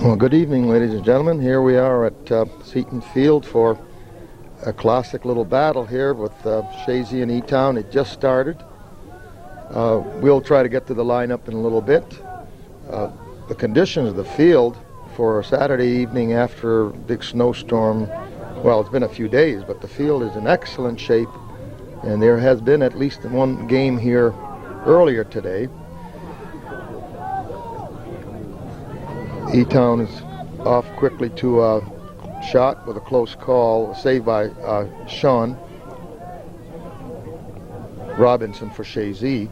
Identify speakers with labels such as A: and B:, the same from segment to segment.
A: Well, good evening, ladies and gentlemen. Here we are at Seton Field for a classic little battle here with Chazy and E-Town. It just started. We'll try to get to the lineup in a little bit. The conditions of the field for a Saturday evening after a big snowstorm, well, it's been a few days, but the field is in excellent shape, and there has been at least one game here earlier today. E-Town is off quickly to a shot with a close call, saved by Sean Robinson for Chazy.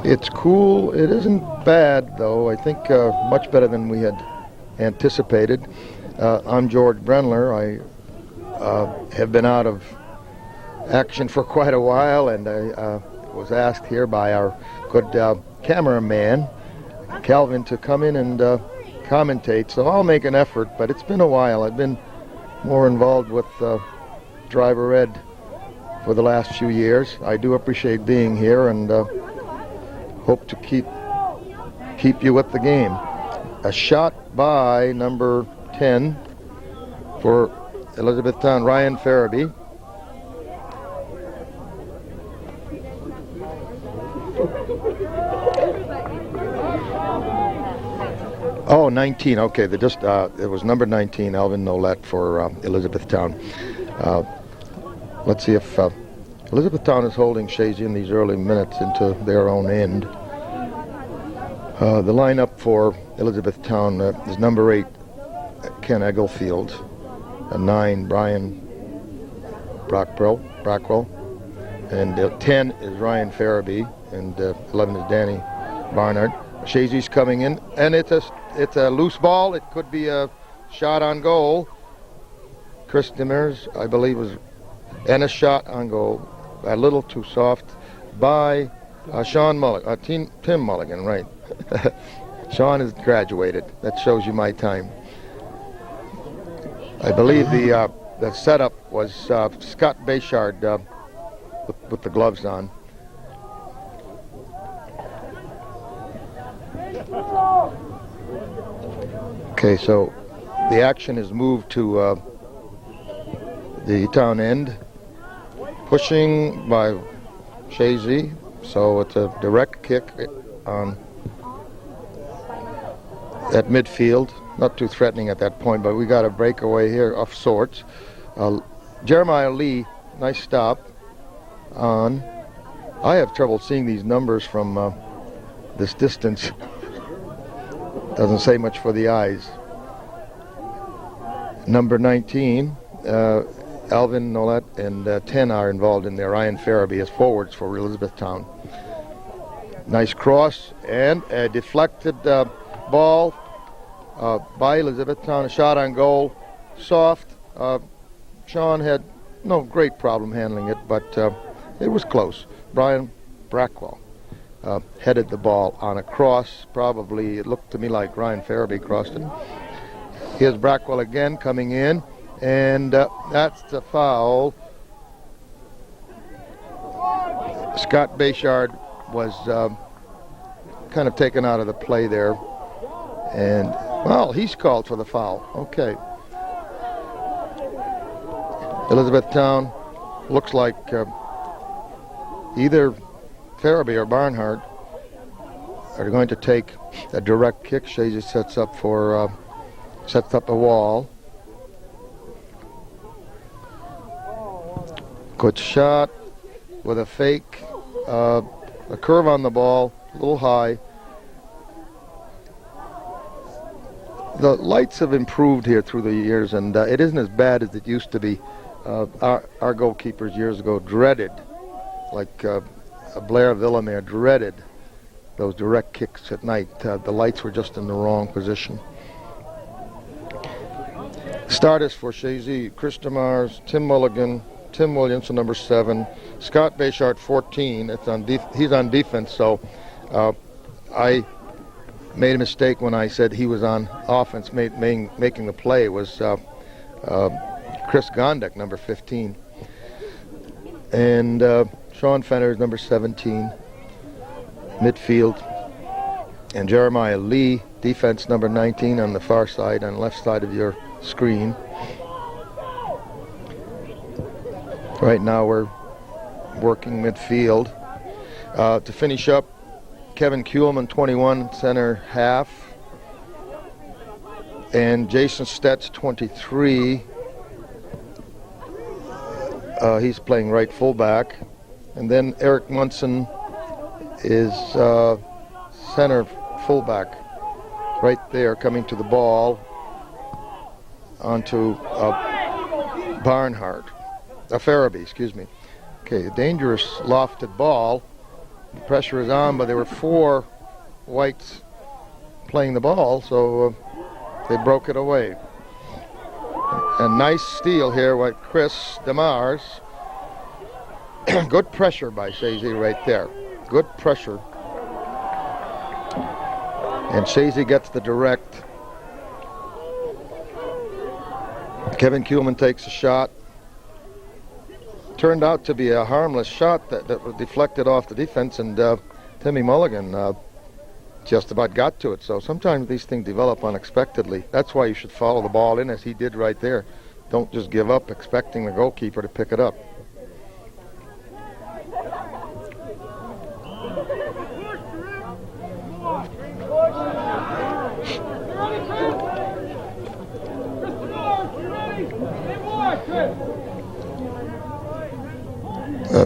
A: It's cool. It isn't bad, though. I think much better than we had anticipated. I'm George Brenler. I have been out of action for quite a while, and I was asked here by our good cameraman, Calvin, to come in and commentate. So I'll make an effort, but it's been a while. I've been more involved with Driver Ed for the last few years. I do appreciate being here, and hope to keep you with the game. A shot by number 10 for Elizabethtown, Ryan Farabee. Oh, 19. Okay, it was number 19, Alvin Nolette for Elizabethtown. Let's see if Elizabethtown is holding Chazy in these early minutes into their own end. The lineup for Elizabethtown is number 8, Ken Egglefield, 9, Brian Brackwell, and 10 is Ryan Farabee, and 11 is Danny Barnard. Chazy's coming in, and it's a loose ball. It could be a shot on goal. Chris Demers, I believe, and a shot on goal. A little too soft by Sean Mulligan, Tim Mulligan, right? Sean has graduated. That shows you my time. I believe the setup was Scott Bayshard with the gloves on. Okay, so the action is moved to the town end. Pushing by Chazy, so it's a direct kick on at midfield. Not too threatening at that point, but we got a breakaway here of sorts. Jeremiah Lee, nice stop on. I have trouble seeing these numbers from this distance. Doesn't say much for the eyes. Number 19, Alvin Nolette, and 10 are involved in there. Ryan Farabee as forwards for Elizabethtown. Nice cross and a deflected ball by Elizabethtown. A shot on goal, soft. Sean had no great problem handling it, but it was close. Brian Brackwell headed the ball on a cross. Probably, it looked to me like Ryan Farabee crossed it. Here's Brackwell again coming in, and that's the foul. Scott Bayshard was kind of taken out of the play there, and well, he's called for the foul. Okay. Elizabethtown looks like either Farabee or Barnhart are going to take a direct kick. Chazy sets up a wall. Good shot with a fake, a curve on the ball, a little high. The lights have improved here through the years, and it isn't as bad as it used to be. Our goalkeepers years ago dreaded, like Blair Villamere dreaded those direct kicks at night. The lights were just in the wrong position. Starters for Chazy: Chris DeMars, Tim Mulligan, Tim Williamson, number 7, Scott Bayshard, 14. He's on defense, so I made a mistake when I said he was on offense. Making the play was Chris Gondek, number 15. And Sean Fenner is number 17, midfield. And Jeremiah Lee, defense number 19 on the far side, on the left side of your screen. Right now we're working midfield. To finish up, Kevin Kuhlman, 21, center half. And Jason Stetz, 23. He's playing right fullback. And then Eric Munson is center fullback. Right there, coming to the ball onto Barnhart. Farabee, excuse me. Okay, a dangerous lofted ball. The pressure is on, but there were 4 whites playing the ball, so they broke it away. A nice steal here by Chris DeMars. Good pressure by Chazy right there. Good pressure. And Chazy gets the direct. Kevin Kuhlman takes a shot. Turned out to be a harmless shot that was deflected off the defense, and Timmy Mulligan just about got to it. So sometimes these things develop unexpectedly. That's why you should follow the ball in, as he did right there. Don't just give up expecting the goalkeeper to pick it up.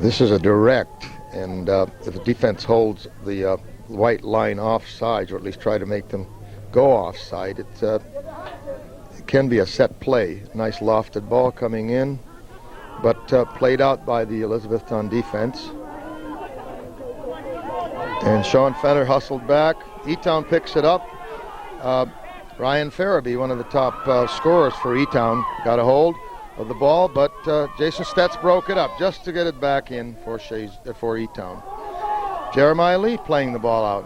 A: This is a direct, and if the defense holds the white line offside, or at least try to make them go offside, it can be a set play. Nice lofted ball coming in, but played out by the Elizabethtown defense. And Sean Fenner hustled back. E-Town picks it up. Ryan Farabee, one of the top scorers for E-Town, got a hold of the ball, but Jason Stetz broke it up just to get it back in for E-Town. Jeremiah Lee playing the ball out.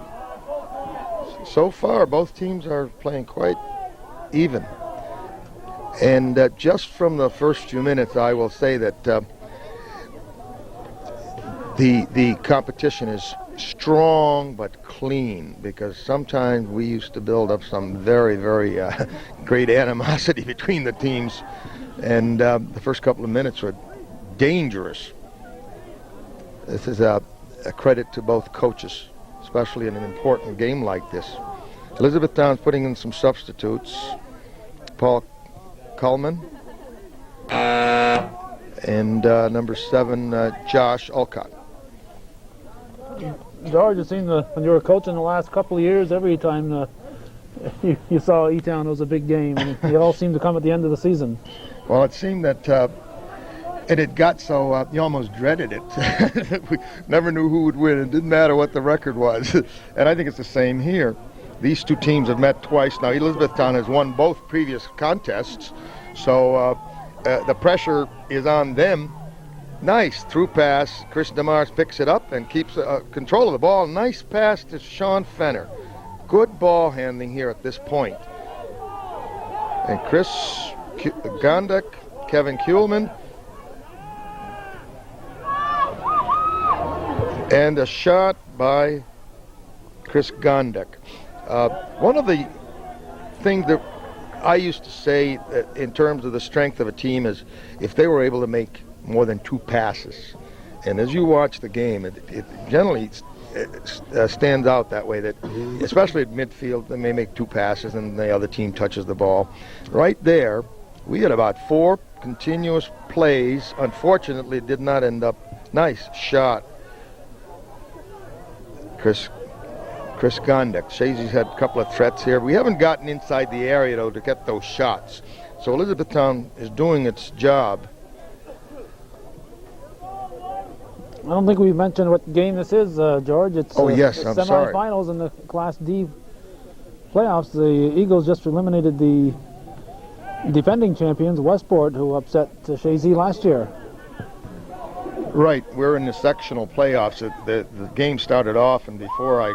A: So far, both teams are playing quite even. And just from the first few minutes, I will say that the competition is strong but clean, because sometimes we used to build up some very, very great animosity between the teams. And the first couple of minutes were dangerous. This is a credit to both coaches, especially in an important game like this. Elizabethtown's putting in some substitutes. Paul Cullman and number 7, Josh Olcott.
B: George, it seemed when you were coaching the last couple of years, every time you saw E-Town, it was a big game, and it all seemed to come at the end of the season.
A: Well, it seemed that it had got so you almost dreaded it. We never knew who would win. It didn't matter what the record was. And I think it's the same here. These two teams have met twice now. Elizabethtown has won both previous contests, so the pressure is on them. Nice through pass. Chris DeMars picks it up and keeps control of the ball. Nice pass to Sean Fenner. Good ball handling here at this point. And Chris Gondek, Kevin Kuhlman, and a shot by Chris Gondek. One of the things that I used to say in terms of the strength of a team is if they were able to make more than 2 passes. And as you watch the game, it generally stands out that way, that especially at midfield, they may make 2 passes and the other team touches the ball. Right there, we had about 4 continuous plays. Unfortunately, it did not end up. Nice shot. Chris Gondek. Chazy's had a couple of threats here. We haven't gotten inside the area, though, to get those shots. So Elizabethtown is doing its job.
B: I don't think we mentioned what game this is, George. It's
A: yes, I'm sorry.
B: Semifinals in the Class D playoffs. The Eagles just eliminated the defending champions, Westport, who upset Chazy last year.
A: Right, we're in the sectional playoffs. The game started off, and before I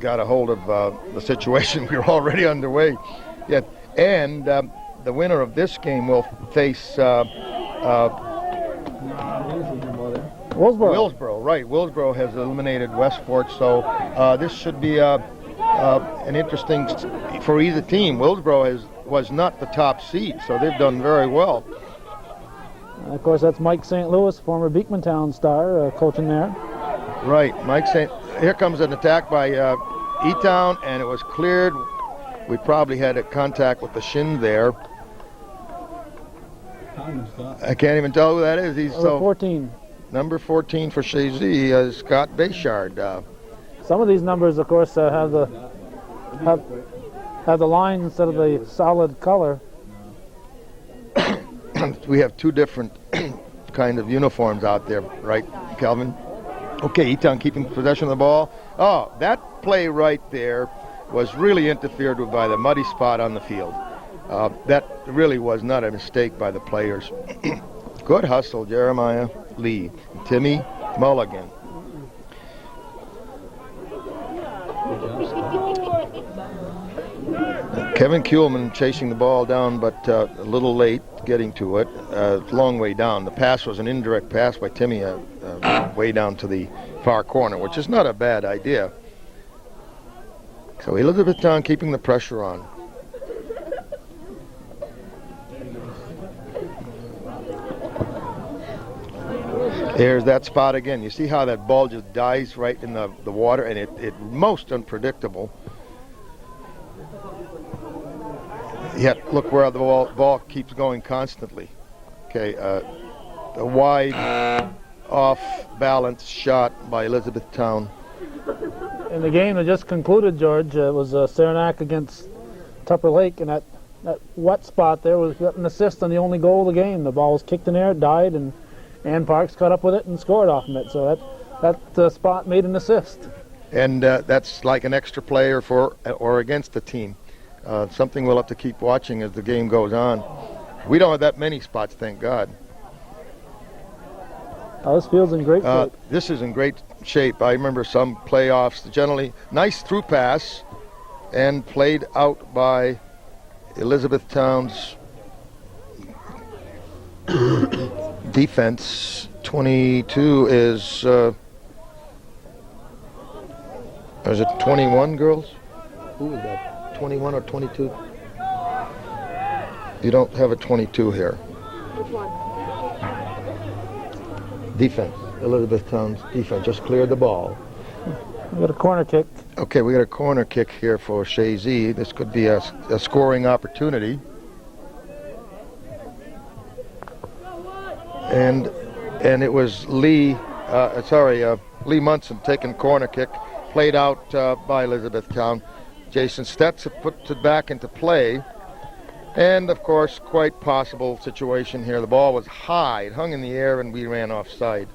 A: got a hold of the situation, we were already underway. Yeah, and the winner of this game will face
B: Willsboro,
A: right. Willsboro has eliminated Westport, so this should be an interesting for either team. Willsboro was not the top seed, so they've done very well.
B: Of course, that's Mike St. Louis, former Beekmantown star, coaching there.
A: Right, Here comes an attack by E-Town, and it was cleared. We probably had a contact with the shin there. I can't even tell who that is. He's
B: Number 14.
A: Number 14 for Chazy, Scott Bayshard.
B: Some of these numbers, of course, have the line instead of the solid color.
A: We have two different kind of uniforms out there, right, Calvin? Okay, E-Town keeping possession of the ball. Oh, that play right there was really interfered with by the muddy spot on the field. That really was not a mistake by the players. Good hustle, Jeremiah Lee. Timmy Mulligan. Kevin Kuhlman chasing the ball down, but a little late getting to it. It's a long way down. The pass was an indirect pass by Timmy way down to the far corner, which is not a bad idea. So Elizabethtown keeping the pressure on. There's that spot again. You see how that ball just dies right in the water, and it most unpredictable. Yet look where the ball keeps going constantly. Okay, a wide off-balance shot by Elizabethtown.
B: In the game that just concluded, George, it was Saranac against Tupper Lake, and that wet spot there was got an assist on the only goal of the game. The ball was kicked in there, it died, and Ann Parks caught up with it and scored off of it. So that spot made an assist. And
A: that's like an extra player for or against the team. Something we'll have to keep watching as the game goes on. We don't have that many spots, thank God.
B: This field's in great shape.
A: This is in great shape. I remember some playoffs, generally nice through pass and played out by Elizabethtown's defense. 22 is it 21, girls? Who is that? 21 or 22? You don't have a 22 here.
C: Which one?
A: Defense. Elizabethtown's defense just cleared the ball.
B: We got a corner kick.
A: Okay, we got a corner kick here for Chazy. This could be a scoring opportunity. And it was Lee Munson taking corner kick, played out by Elizabethtown. Jason Stetz put it back into play. And, of course, quite possible situation here. The ball was high. It hung in the air, and we ran offside.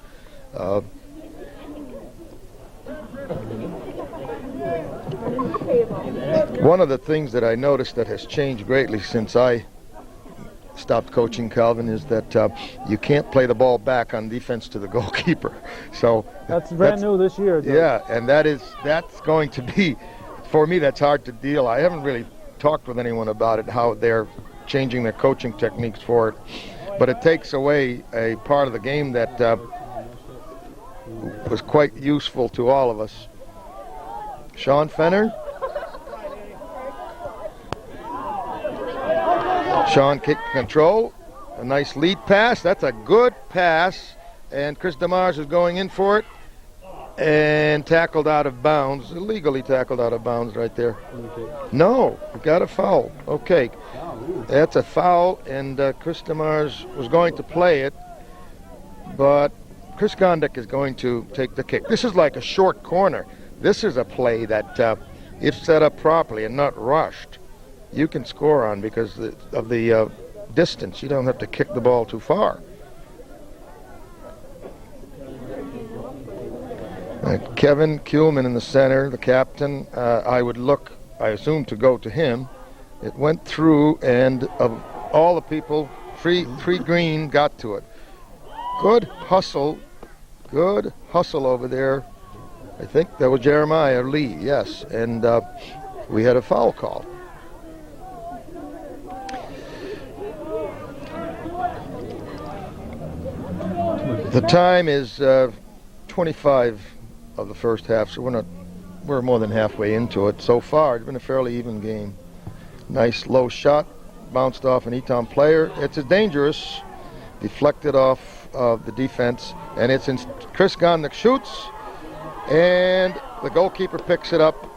A: One of the things that I noticed that has changed greatly since I stopped coaching, Calvin, is that you can't play the ball back on defense to the goalkeeper. So
B: that's brand new this year, Joe.
A: Yeah, and that's going to be, for me, that's hard to deal. I haven't really talked with anyone about it, how they're changing their coaching techniques for it. But it takes away a part of the game that was quite useful to all of us. Sean Fenner. Sean kick control. A nice lead pass. That's a good pass. And Chris DeMars is going in for it. And tackled out of bounds. Illegally tackled out of bounds right there. No, we got a foul. Okay. That's a foul, and Chris DeMars was going to play it, but Chris Gondek is going to take the kick. This is like a short corner. This is a play that, if set up properly and not rushed, you can score on because of the distance. You don't have to kick the ball too far. Kevin Kuhlman in the center, the captain. I assume, to go to him. It went through, and of all the people, Free Green got to it. Good hustle over there. I think that was Jeremiah Lee, yes, and we had a foul call. The time is 1:25 of the first half, so we're more than halfway into it so far. It's been a fairly even game. Nice low shot, bounced off an Eton player. It's dangerous, deflected off of the defense, and it's in Chris Gondik shoots, and the goalkeeper picks it up.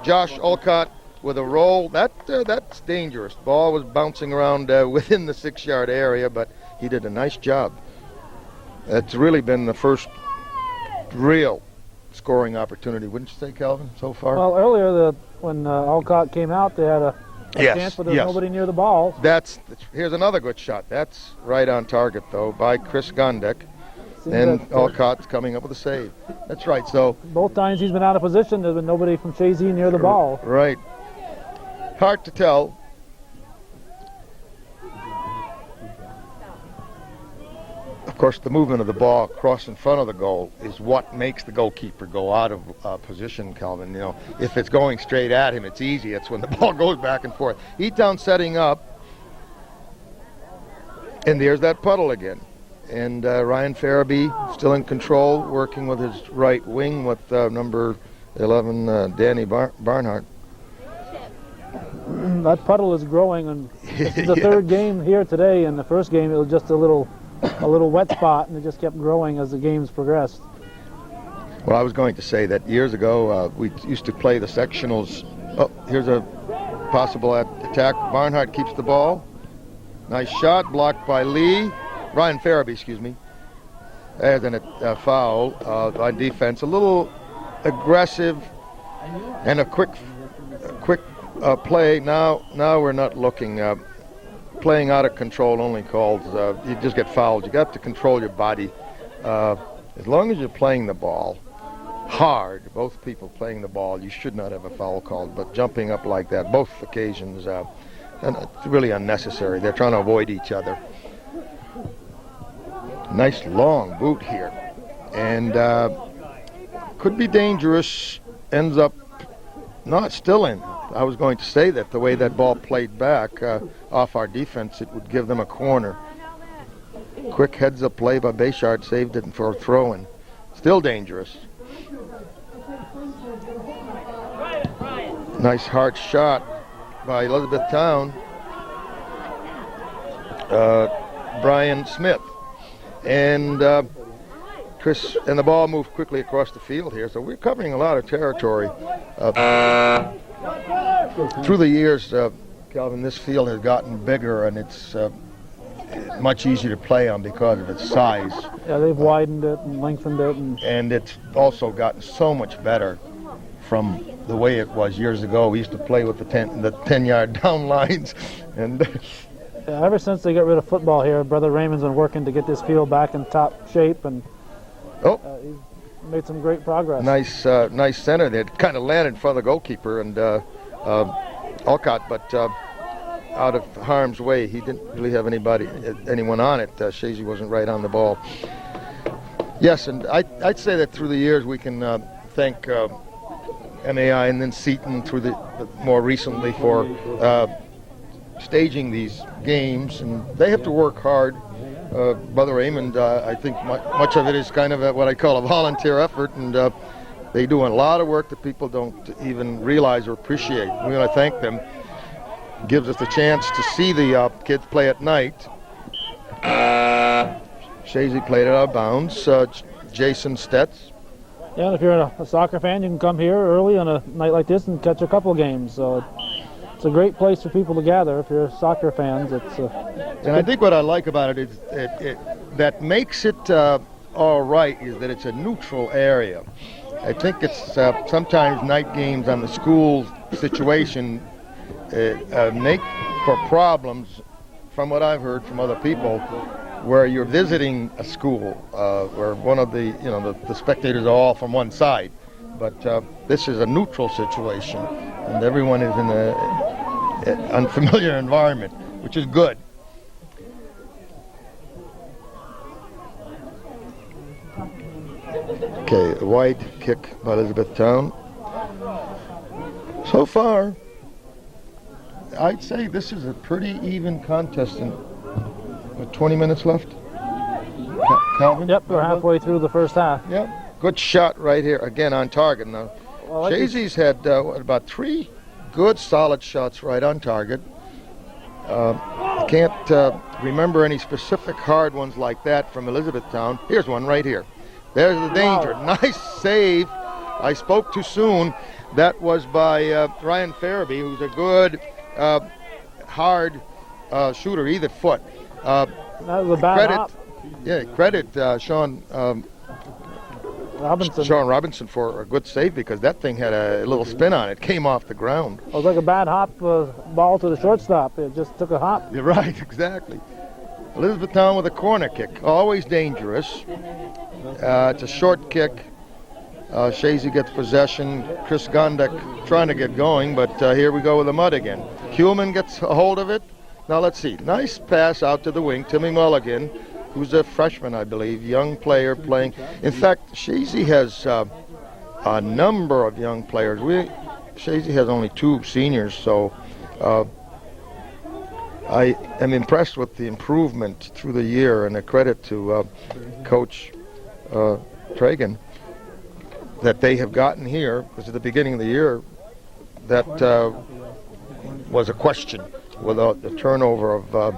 A: Josh Olcott with a roll. That's dangerous. Ball was bouncing around within the 6-yard area, but he did a nice job. It's really been the first real scoring opportunity, wouldn't you say, Calvin, so far?
B: Well, earlier when Alcott came out, they had a chance, but there was nobody near the ball.
A: Here's another good shot. That's right on target, though, by Chris Gondik. And Alcott's coming up with a save. That's right. So
B: both times he's been out of position, there's been nobody from Chazy near the ball.
A: Right. Hard to tell. Of course, the movement of the ball across in front of the goal is what makes the goalkeeper go out of position, Calvin. You know, if it's going straight at him, it's easy. It's when the ball goes back and forth. E-Town setting up, and there's that puddle again. And Ryan Farabee still in control, working with his right wing with number 11, Danny Barnhart.
B: That puddle is growing, and this is the third game here today. In the first game, it was just a little wet spot, and it just kept growing as the games progressed.
A: Well, I was going to say that years ago we used to play the sectionals. Oh, here's a possible attack. Barnhart keeps the ball. Nice shot, blocked by Ryan Farabee, excuse me. There's a foul on defense. A little aggressive and a quick play. Now we're not looking. Playing out of control only calls. You just get fouled. You got to control your body. As long as you're playing the ball hard, both people playing the ball, you should not have a foul called. But jumping up like that, both occasions, and it's really unnecessary. They're trying to avoid each other. Nice long boot here, and could be dangerous. Ends up not still in. I was going to say that the way that ball played back off our defense, it would give them a corner. Quick heads-up play by Bayshard, saved it for a throw-in. Still dangerous. Nice hard shot by Elizabethtown. Brian Smith. And Chris, and the ball moved quickly across the field here, so we're covering a lot of territory. Through the years, Calvin, this field has gotten bigger, and it's much easier to play on because of its size.
B: Yeah, they've widened it and lengthened it.
A: And it's also gotten so much better from the way it was years ago. We used to play with the 10-yard down lines, and
B: ever since they got rid of football here, Brother Raymond's been working to get this field back in top shape, and he's made some great progress.
A: Nice center there. It kind of landed in front of the goalkeeper and Alcott, but out of harm's way. He didn't really have anyone on it. Chazy wasn't right on the ball. Yes, and I'd say that through the years we can thank MAI and then Seton through the more recently for staging these games, and they have to work hard. Brother Raymond, I think much of it is kind of what I call a volunteer effort, and they do a lot of work that people don't even realize or appreciate. We want to thank them. It gives us the chance to see the kids play at night. Chazy played it out of bounds. Jason Stetz.
B: Yeah, and if you're a soccer fan, you can come here early on a night like this and catch a couple games. So it's a great place for people to gather. If you're soccer fans,
A: and I think what I like about it is that makes it all right is that it's a neutral area. I think it's sometimes night games on the school situation make for problems, from what I've heard from other people, where you're visiting a school where one of the spectators are all from one side. But this is a neutral situation, and everyone is in an unfamiliar environment, which is good. Okay, a wide kick by Elizabethtown. So far, I'd say this is a pretty even contest. With 20 minutes left. Calvin?
B: Yep, we're halfway through the first half.
A: Yep. Good shot right here. Again on target. Now,
B: Well,
A: Chazy's had about 3 good solid shots right on target. I can't remember any specific hard ones like that from Elizabethtown. Here's one right here. There's the danger.
B: Wow.
A: Nice save. I spoke too soon. That was by Ryan Farabee, who's a good hard shooter, either foot.
B: That was a bad hop.
A: Credit Sean Robinson for a good save, because that thing had a little spin on it. Came off the ground.
B: It was like a bad hop ball to the shortstop. It just took a hop.
A: You're right, exactly. Elizabethtown with a corner kick. Always dangerous. It's a short kick. Chazy gets possession. Chris Gondek trying to get going, but here we go with the mud again. Kuhlman gets a hold of it. Now let's see. Nice pass out to the wing. Timmy Mulligan, who's a freshman, I believe, young player playing. In fact, Chazy has a number of young players. Chazy has only 2 seniors, so I am impressed with the improvement through the year, and a credit to Coach Tragan that they have gotten here, because at the beginning of the year, that was a question without the turnover of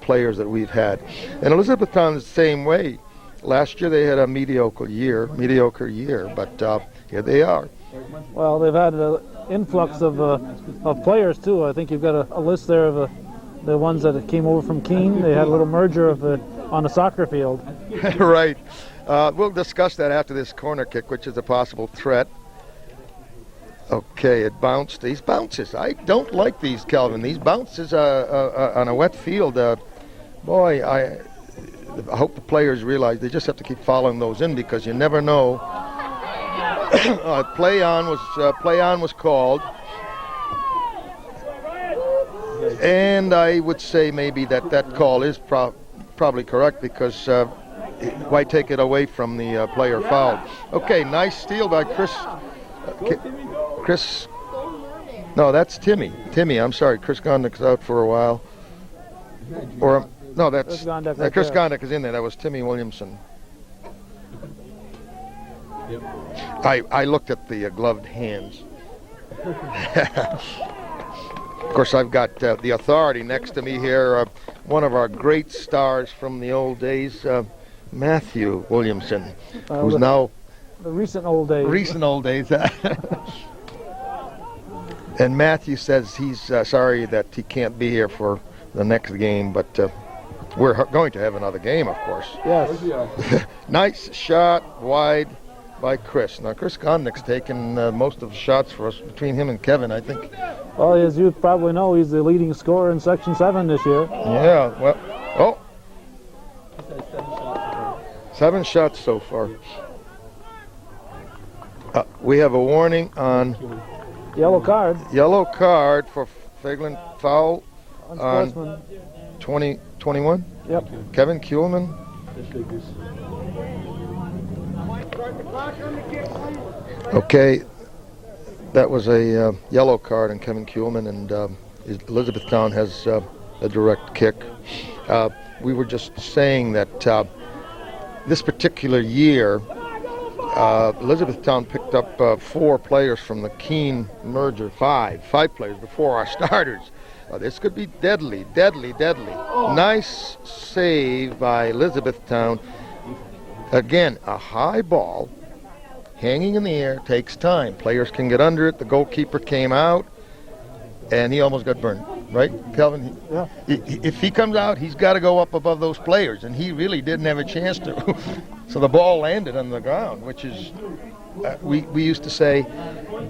A: players that we've had. And Elizabethtown is the same way. Last year they had a mediocre year, but here they are.
B: Well, they've had an influx of players too. I think you've got a list there of the ones that came over from Keene. They had a little merger on the soccer field.
A: Right. We'll discuss that after this corner kick, which is a possible threat. Okay, it bounced. These bounces, I don't like these, Calvin. These bounces on a wet field. Boy, I hope the players realize they just have to keep following those in, because you never know. Play on was called, and I would say maybe that call is probably correct, because why take it away from the player fouled? Okay, nice steal by Chris. No, that's Timmy. I'm sorry. Chris Gondek's out for a while. Or no, that's Chris Gondek is in there. That was Timmy Williamson.
C: Yep.
A: I looked at the gloved hands. Of course, I've got the authority next to me here. One of our great stars from the old days, Matthew Williamson, who's now
B: the recent old days.
A: Recent old days. And Matthew says he's sorry that he can't be here for the next game, but we're going to have another game, of course.
B: Yes.
A: Nice shot wide by Chris. Now, Chris Gondek's taken most of the shots for us between him and Kevin, I think.
B: Well, as you probably know, he's the leading scorer in Section 7 this year.
A: Yeah, well, 7 shots so far. We have a warning on
B: Yellow card.
A: Yellow card for Faglin, foul
B: On
A: 21.
B: Yep.
A: Kevin Kuhlman. Okay, that was a yellow card on Kevin Kuhlman, and Elizabethtown has a direct kick. We were just saying that this particular year, Elizabethtown picked up 4 players from the Keene merger, 5 players before our starters. This could be deadly. Nice save by Elizabethtown. Again, a high ball hanging in the air takes time. Players can get under it. The goalkeeper came out, and he almost got burned. Right, Kelvin?
B: Yeah.
A: If he comes out, he's got to go up above those players, and he really didn't have a chance to. So the ball landed on the ground, which is, we used to say,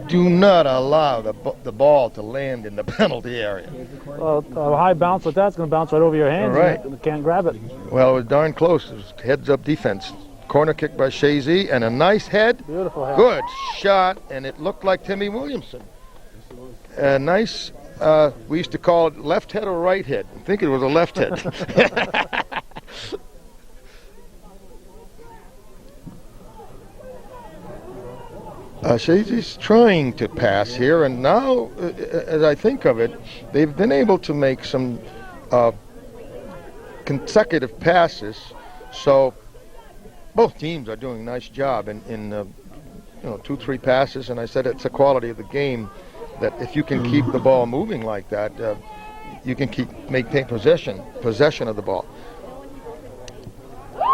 A: do not allow the ball to land in the penalty area.
B: Well, a high bounce like that's going to bounce right over your hands.
A: Right.
B: And you can't grab it.
A: Well, it was darn close. It was heads-up defense. Corner kick by Chazy, and a nice head.
B: Beautiful head.
A: Good shot, and it looked like Timmy Williamson. Nice. We used to call it left head or right head. I think it was a left head. Chazy's trying to pass here, and now, as I think of it, they've been able to make some consecutive passes. So both teams are doing a nice job in 2-3 passes, and I said it's a quality of the game that if you can keep the ball moving like that, you can maintain possession of the ball.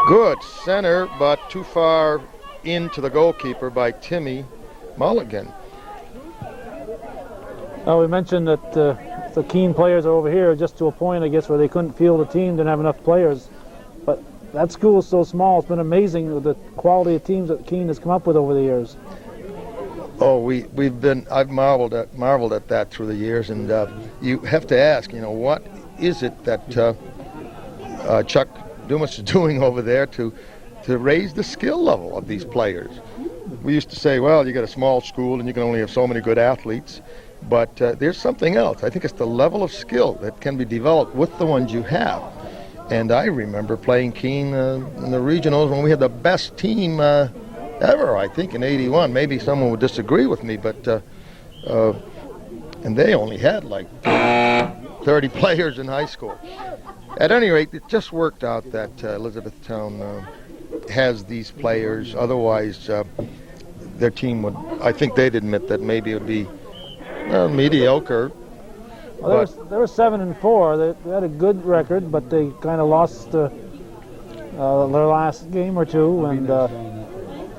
A: Good center, but too far into the goalkeeper by Timmy Mulligan.
B: We mentioned that the Keene players are over here just to a point, I guess, where they couldn't field a team, didn't have enough players. But that school is so small. It's been amazing with the quality of teams that Keene has come up with over the years.
A: Oh, I've marveled at that through the years, and you have to ask, what is it that Chuck Dumas is doing over there to raise the skill level of these players? We used to say, well, you got a small school and you can only have so many good athletes, but there's something else. I think it's the level of skill that can be developed with the ones you have. And I remember playing Keene in the regionals when we had the best team ever, I think, in '81. Maybe someone would disagree with me, but and they only had like 30 players in high school. At any rate, it just worked out that Elizabethtown has these players. Otherwise, their team would, I think they'd admit that maybe it would be mediocre.
B: Well, they were 7-4. They had a good record, but they kind of lost their last game or two, and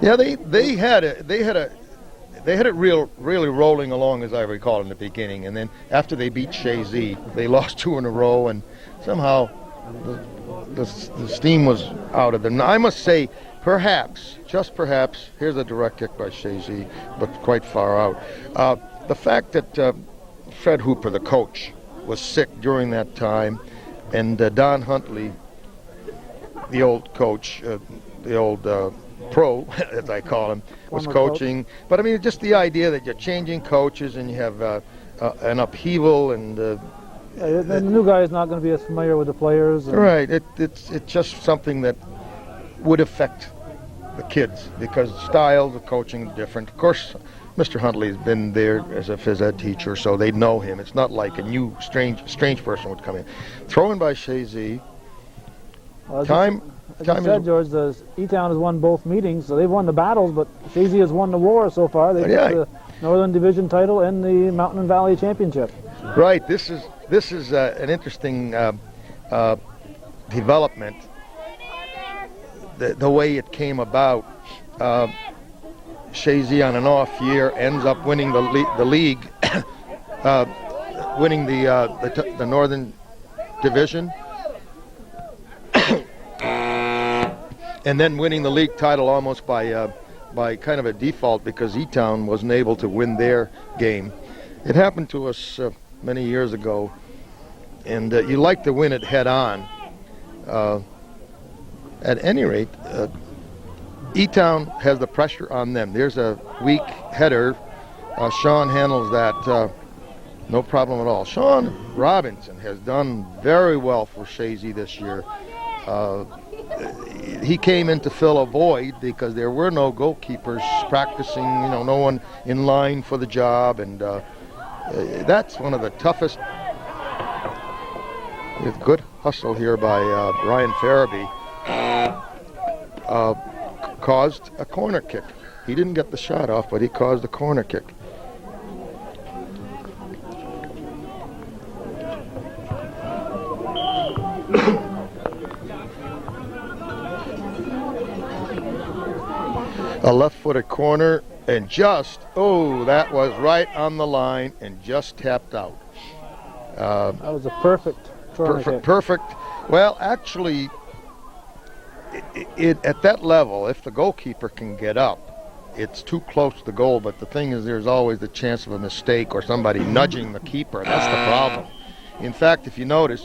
A: yeah, they had it really rolling along, as I recall, in the beginning, and then after they beat Chazy, they lost 2 in a row, and somehow the steam was out of them. Now, I must say, just perhaps, here's a direct kick by Chazy, but quite far out. The fact that Fred Hooper, the coach, was sick during that time, and Don Huntley, the old coach, the old pro, as I call him, was coaching. But I mean, just the idea that you're changing coaches and you have an upheaval, and
B: the new guy is not going to be as familiar with the players.
A: Right. It's just something that would affect the kids because styles of coaching are different. Of course, Mr. Huntley's been there as a phys ed teacher, so they know him. It's not like a new strange person would come in. Thrown by Chazy.
B: As you said, George, E-Town has won both meetings, so they've won the battles, but Chazy has won the war so far. They got the Northern Division title and the Mountain and Valley Championship.
A: Right. This is an interesting development. The way it came about. Chazy on an off year ends up winning the league, winning the Northern Division, and then winning the league title almost by kind of a default because E-Town wasn't able to win their game. It happened to us many years ago, and you like to win it head on. At any rate, E-Town has the pressure on them. There's a weak header. Sean handles that no problem at all. Sean Robinson has done very well for Chazy this year. He came in to fill a void because there were no goalkeepers practicing, no one in line for the job, and that's one of the toughest. With good hustle here by Ryan Farabee. Caused a corner kick. He didn't get the shot off, but he caused a corner kick. A left-footed corner, and that was right on the line and just tapped out.
B: That was a perfect corner kick.
A: Perfect. Well, actually, at that level, if the goalkeeper can get up, it's too close to the goal. But the thing is, there's always the chance of a mistake or somebody nudging the keeper. That's the problem. In fact, if you notice,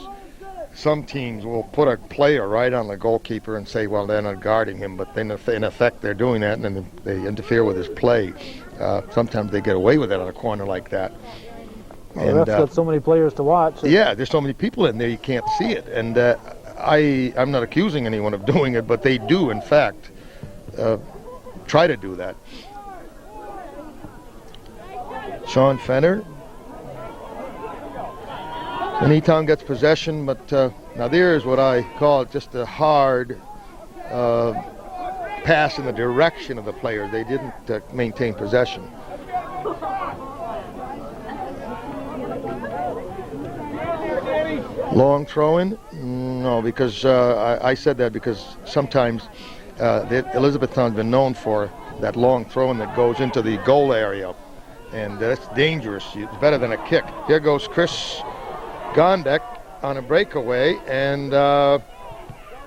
A: some teams will put a player right on the goalkeeper and say, well, they're not guarding him, but then in effect they're doing that, and then they interfere with his play. Sometimes they get away with it on a corner like that.
B: Well, and that's got so many players to watch.
A: Yeah, there's so many people in there you can't see it. And I'm not accusing anyone of doing it, but they do, in fact, try to do that. Sean Fenner. And E-Town gets possession, but now there's what I call just a hard pass in the direction of the player. They didn't maintain possession. Long throw-in? No, because I said that because sometimes Elizabethtown's been known for that long throw-in that goes into the goal area, and that's dangerous. It's better than a kick. Here goes Chris Gondek on a breakaway and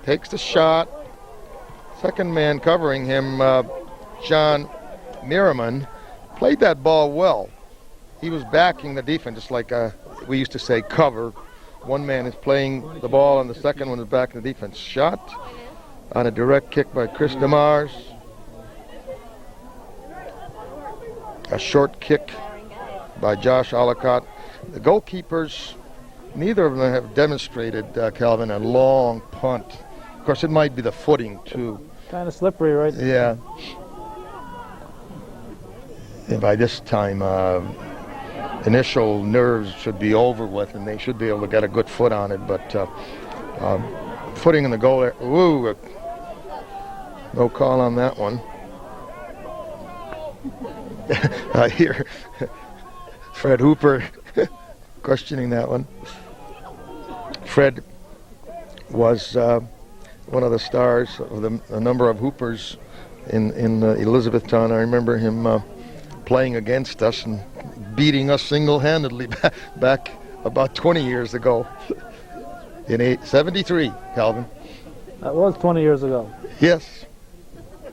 A: takes the shot. Second man covering him, John Merriman, played that ball well. He was backing the defense, just like we used to say, cover. One man is playing the ball and the second one is backing the defense. Shot on a direct kick by Chris DeMars. A short kick by Josh Ollicott. The goalkeepers, neither of them have demonstrated, Calvin, a long punt. Of course, it might be the footing, too.
B: Kind of slippery, right?
A: Yeah. And by this time, initial nerves should be over with, and they should be able to get a good foot on it. But footing in the goal area, ooh, no call on that one. I hear Fred Hooper questioning that one. Fred was one of the stars of a number of Hoopers in Elizabethtown. I remember him playing against us and beating us single-handedly back about 20 years ago in 73, Calvin.
B: That was 20 years ago.
A: Yes.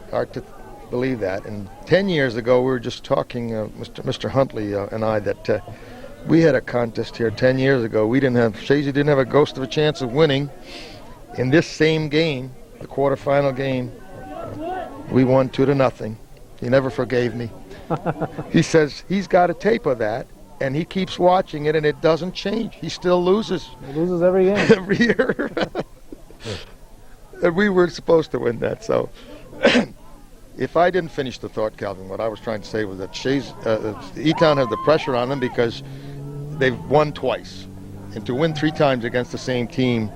A: Hard to believe that. And 10 years ago, we were just talking, Mr. Huntley and I, that we had a contest here 10 years ago. Chazy didn't have a ghost of a chance of winning. In this same game, the quarterfinal game, we won 2-0. He never forgave me. He says he's got a tape of that, and he keeps watching it, and it doesn't change. He still loses.
B: He loses every game.
A: Every year. And we were supposed to win that. So if I didn't finish the thought, Calvin, what I was trying to say was that E-Town has the pressure on them because they've won twice. And to win 3 times against the same team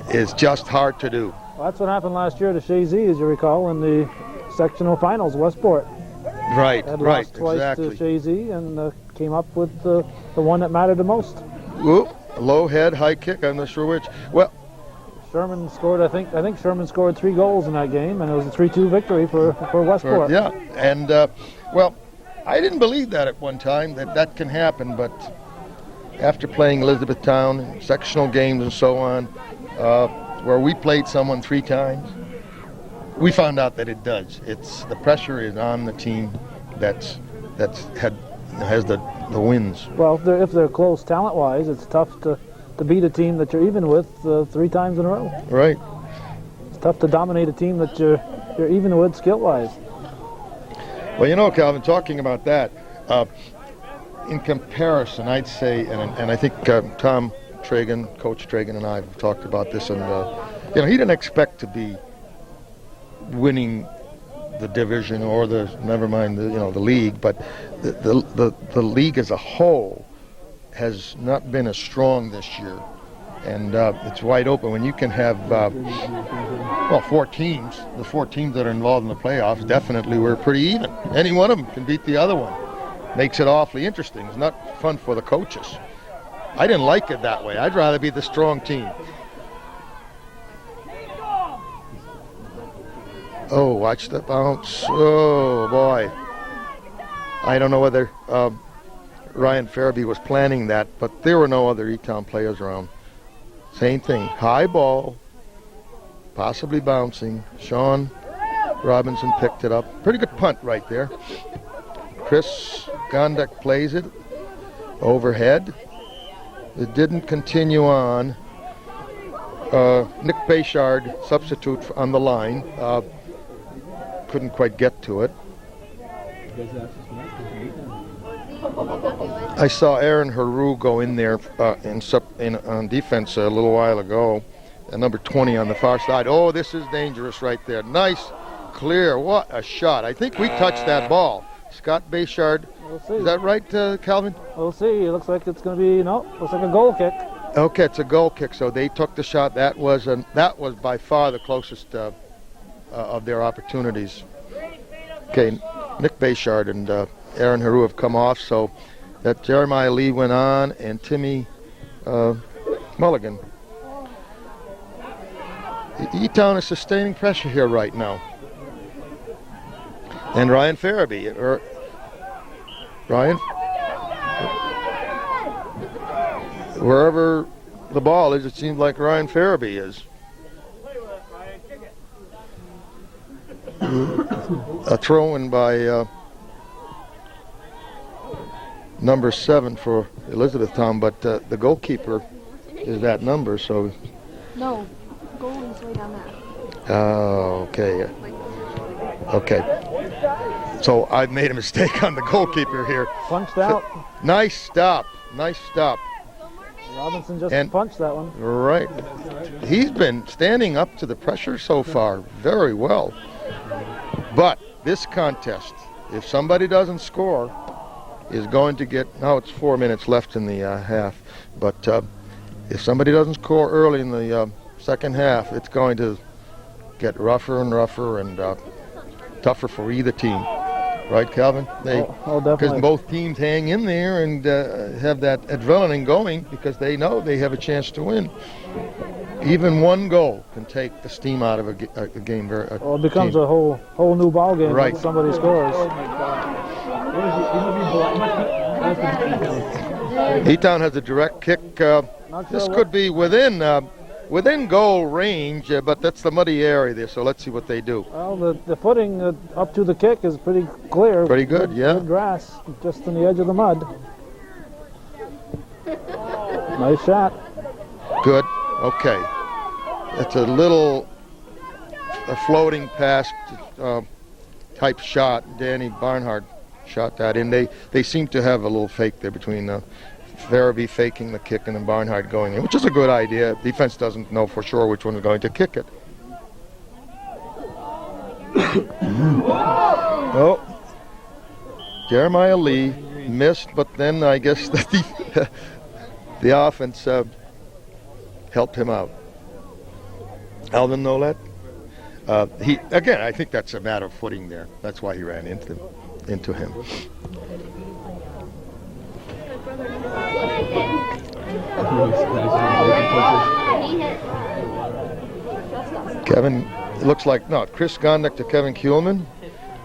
A: is just hard to do.
B: Well, that's what happened last year to Chazy, as you recall, in the sectional finals, Westport.
A: Right,
B: Had
A: right,
B: lost twice
A: exactly.
B: to Chazy and came up with the one that mattered the most.
A: Ooh, low head, high kick, I'm not sure which. Well,
B: Sherman scored, I think Sherman scored 3 goals in that game, and it was a 3-2 victory for Westport.
A: yeah, and, well, I didn't believe that at one time, that can happen, but after playing Elizabethtown, sectional games and so on, where we played someone 3 times, we found out that it does. The pressure is on the team has the wins.
B: Well, if they're close talent-wise, it's tough to beat a team that you're even with 3 times in a row.
A: Right.
B: It's tough to dominate a team that you're even with skill-wise.
A: Well, you know, Calvin, talking about that, in comparison, I'd say, and I think Tom Tragan, Coach Tragan, and I have talked about this, and he didn't expect to be winning the division or never mind the league, but the league as a whole has not been as strong this year, and it's wide open when you can have 4 teams. The 4 teams that are involved in the playoffs definitely were pretty even. Any one of them can beat the other one. Makes it awfully interesting. It's not fun for the coaches. I didn't like it that way. I'd rather be the strong team. Oh, watch the bounce. Oh, boy. I don't know whether Ryan Farabee was planning that, but there were no other E-Town players around. Same thing. High ball, possibly bouncing. Sean Robinson picked it up. Pretty good punt right there. Chris Gondek plays it overhead. It didn't continue on. Nick Bayshard, substitute on the line, couldn't quite get to it. I saw Aaron Haru go in there on defense a little while ago, at number 20 on the far side. Oh, this is dangerous right there. Nice, clear, what a shot. I think we touched that ball. Scott Bayshard,
B: We'll see.
A: is that right, Calvin?
B: We'll see. It looks like it's going to be, looks like a goal kick.
A: Okay, it's a goal kick, so they took the shot. That was by far the closest of their opportunities. Okay, Nick Bayshard and Aaron Haru have come off, so that Jeremiah Lee went on, and Timmy Mulligan. E-Town is sustaining pressure here right now. And Ryan Farabee, Ryan, wherever the ball is, it seems like Ryan Farabee is. A throw-in by number 7 for Elizabethtown, but the goalkeeper is that number, so.
C: No, goalie's way down there.
A: Oh, okay. Okay. So I made a mistake on the goalkeeper here.
B: Punched out.
A: Nice stop. Nice stop.
B: Robinson just punched that one.
A: Right. He's been standing up to the pressure so far very well. But this contest, if somebody doesn't score, is going to get, now it's 4 minutes left in the half, but if somebody doesn't score early in the second half, it's going to get rougher and rougher and tougher for either team. Right, Calvin?
B: Definitely.
A: Because both teams hang in there and have that adrenaline going because they know they have a chance to win. Even one goal can take the steam out of a game.
B: It becomes a whole new ball game
A: right.
B: When somebody scores.
A: E-Town has a direct kick. This could be within goal range, but that's the muddy area there, so let's see what they do.
B: Well, the footing up to the kick is pretty clear.
A: Pretty good, yeah.
B: Good grass, just on the edge of the mud. Nice shot.
A: Good. Okay. It's a floating pass type shot. Danny Barnhart shot that in. They seem to have a little fake there between Farabee faking the kick and then Barnhart going in, which is a good idea. Defense doesn't know for sure which one is going to kick it. Oh, Jeremiah Lee missed, but then I guess the offense helped him out. Alvin Nolet. I think that's a matter of footing there. That's why he ran into him. Kevin, it looks like, no, Chris Gondek to Kevin Kuhlman.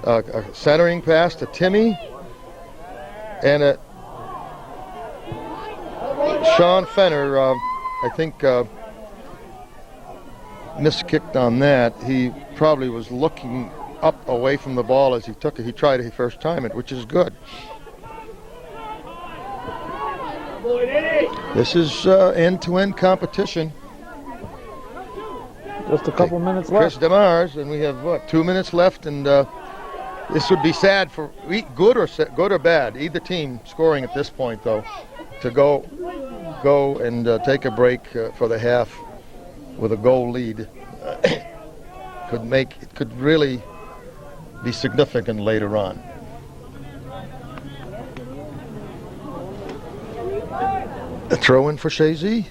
A: A centering pass to Timmy. And Sean Fenner, I think, miskicked on that. He probably was looking up away from the ball as he took it. He tried to first time it, which is good. This is end-to-end competition.
B: Just a couple minutes left.
A: Chris DeMars, and we have, 2 minutes left, and this would be sad for good or bad, either team scoring at this point, though, to go and take a break for the half with a goal lead. Could really be significant later on. A throw-in for Chazy.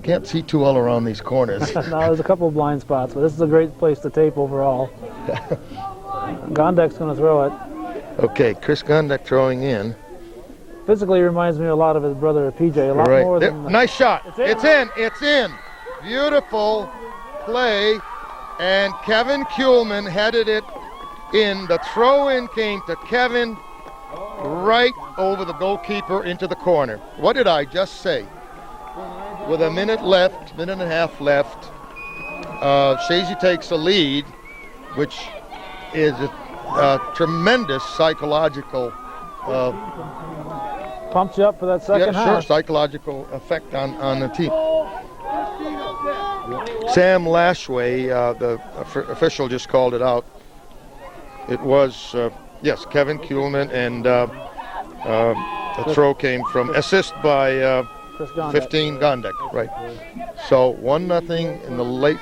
A: Can't see too well around these corners.
B: No, there's a couple of blind spots, but this is a great place to tape overall. Gondek's going to throw it.
A: Okay, Chris Gondek throwing in.
B: Physically reminds me a lot of his brother PJ. A lot more than.
A: Nice shot. It's in. Beautiful play, and Kevin Kuhlman headed it in. The throw-in came to Kevin right over the goalkeeper into the corner. What did I just say? With a minute and a half left, Chazy takes a lead, which is a tremendous psychological
B: pumps you up for that second half.
A: Sure, psychological effect on the team. Sam Lashway, the official, just called it out. It was, yes, Kevin Kuhlman, and the throw came from assist by 15 Gondek, right. So 1-0 in the late.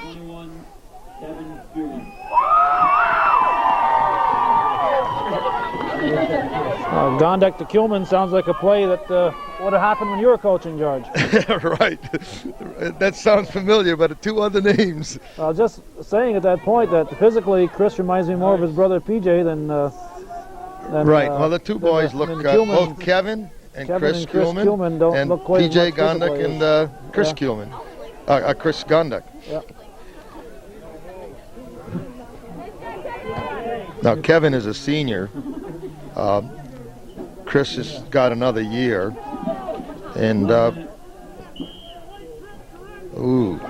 B: Gondek to Kuhlman sounds like a play that would have happened when you were coaching, George.
A: Right. That sounds familiar, but two other names.
B: Just saying at that point that physically Chris reminds me more of his brother PJ than
A: right. Well, the two boys look both Kevin and Chris Kuhlman
B: don't
A: and
B: look quite
A: PJ
B: as much
A: Gondek
B: physically
A: and Chris Kuhlman. Chris Gondek.
B: Yeah.
A: Now Kevin is a senior. Chris has got another year, and ooh.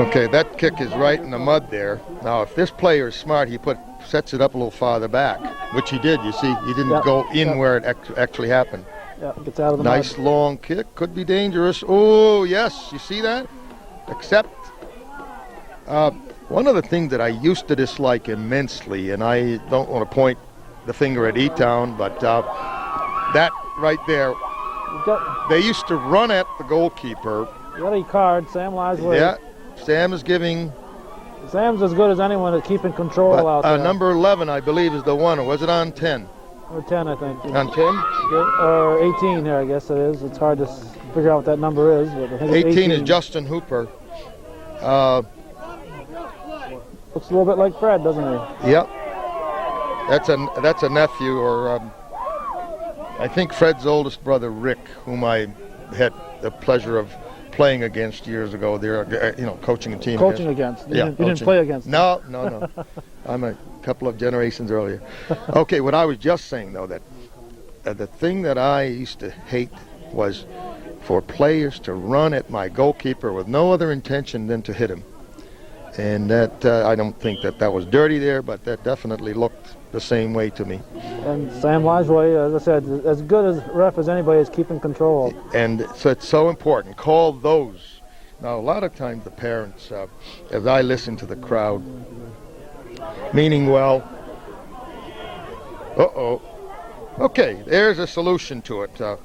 A: Okay, that kick is right in the mud there. Now, if this player is smart, he sets it up a little farther back, which he did. You see, he didn't go in where it actually happened.
B: Yeah, gets out of the
A: nice
B: mud.
A: Long kick, could be dangerous. Oh yes, you see that? Except. One of the things that I used to dislike immensely, and I don't want to point the finger at E-Town, but that right there, they used to run at the goalkeeper.
B: Yellow card, Sam Lasley.
A: Yeah, Sam is giving.
B: Sam's as good as anyone at keeping control out there.
A: Number 11, I believe, is the one, or was it on 10?
B: Or 10, I think.
A: On 10?
B: Or 18 here, I guess it is. It's hard to figure out what that number is. But I think
A: 18 is Justin Hooper.
B: Looks a little bit like Fred, doesn't he?
A: Yep. That's a nephew, or I think Fred's oldest brother, Rick, whom I had the pleasure of playing against years ago. They're coaching a team.
B: Coaching against. You didn't play against.
A: No. I'm a couple of generations earlier. Okay, what I was just saying though, that the thing that I used to hate was for players to run at my goalkeeper with no other intention than to hit him. And that I don't think that was dirty there, but that definitely looked the same way to me.
B: And Sam Lajway, as I said, as good as ref as anybody is keeping control.
A: And so it's so important. Call those. Now, a lot of times the parents, as I listen to the crowd, meaning well, okay, there's a solution to it.
B: Yeah,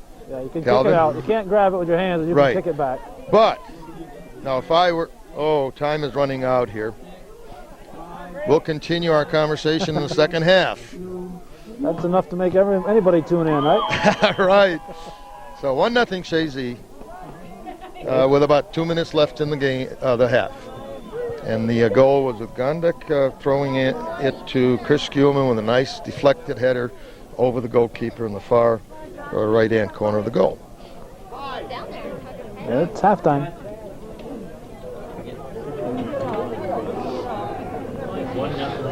B: you can
A: Calvin.
B: kick it out. You can't grab it with your hands, you can kick it back.
A: But, now if I were, time is running out here. We'll continue our conversation in the second half.
B: That's enough to make anybody tune in, right?
A: Right. So 1-0 Chazy with about 2 minutes left in the game, the half. And the goal was with Gondek throwing it to Chris Kuhlman with a nice deflected header over the goalkeeper in the far right-hand corner of the goal.
B: Yeah, it's halftime.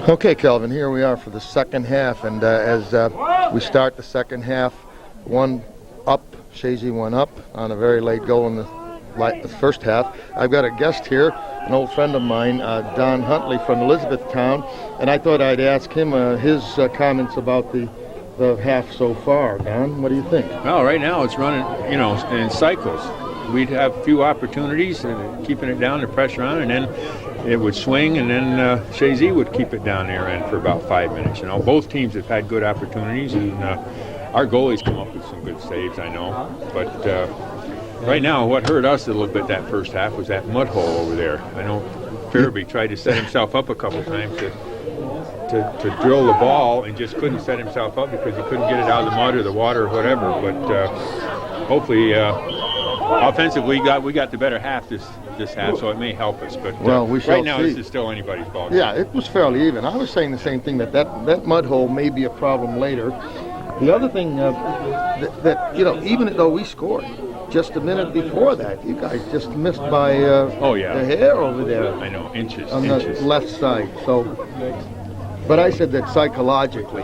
A: Okay, Kelvin, here we are for the second half, and as we start the second half, Chazy 1 up on a very late goal in the first half. I've got a guest here, an old friend of mine, Don Huntley from Elizabethtown, and I thought I'd ask him his comments about the half so far. Don, what do you think?
D: Well, right now it's running, in cycles. We'd have a few opportunities and keeping it down, the pressure on, and then it would swing, and then Chazy would keep it down there and for about 5 minutes. Both teams have had good opportunities, and our goalies come up with some good saves, I know. But right now, what hurt us a little bit that first half was that mud hole over there. I know Fairby tried to set himself up a couple times to drill the ball and just couldn't set himself up because he couldn't get it out of the mud or the water or whatever. But hopefully, offensively, we got the better half this half, so it may help us. But
A: we shall
D: right now,
A: see.
D: this is still anybody's ball game.
A: Yeah, it was fairly even. I was saying the same thing, that mud hole may be a problem later. The other thing that even though we scored just a minute before that, you guys just missed by the hair over there.
D: I know, inches
A: on the left side. So, but I said that psychologically,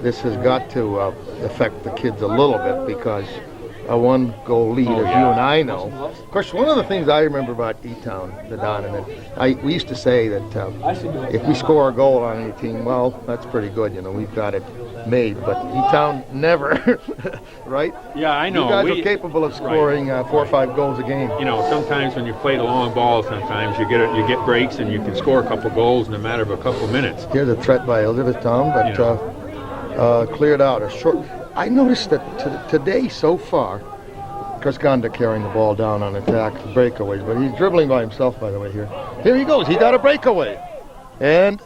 A: this has got to affect the kids a little bit because a one-goal lead, as you and I know. Of course, one of the things I remember about E-Town, the Don, and we used to say that if we score a goal on any team, well, that's pretty good. We've got it made. But E-Town never, right?
D: Yeah, I know.
A: You guys are capable of scoring 4 or 5 goals a game.
D: Sometimes when you play the long ball, sometimes you get breaks and you can score a couple goals in a matter of a couple minutes.
A: Here's a threat by Elizabethtown, but cleared out a short. I noticed that today so far, Chris Gondek carrying the ball down on attack, breakaways, but he's dribbling by himself, by the way, here. Here he goes. He got a breakaway. And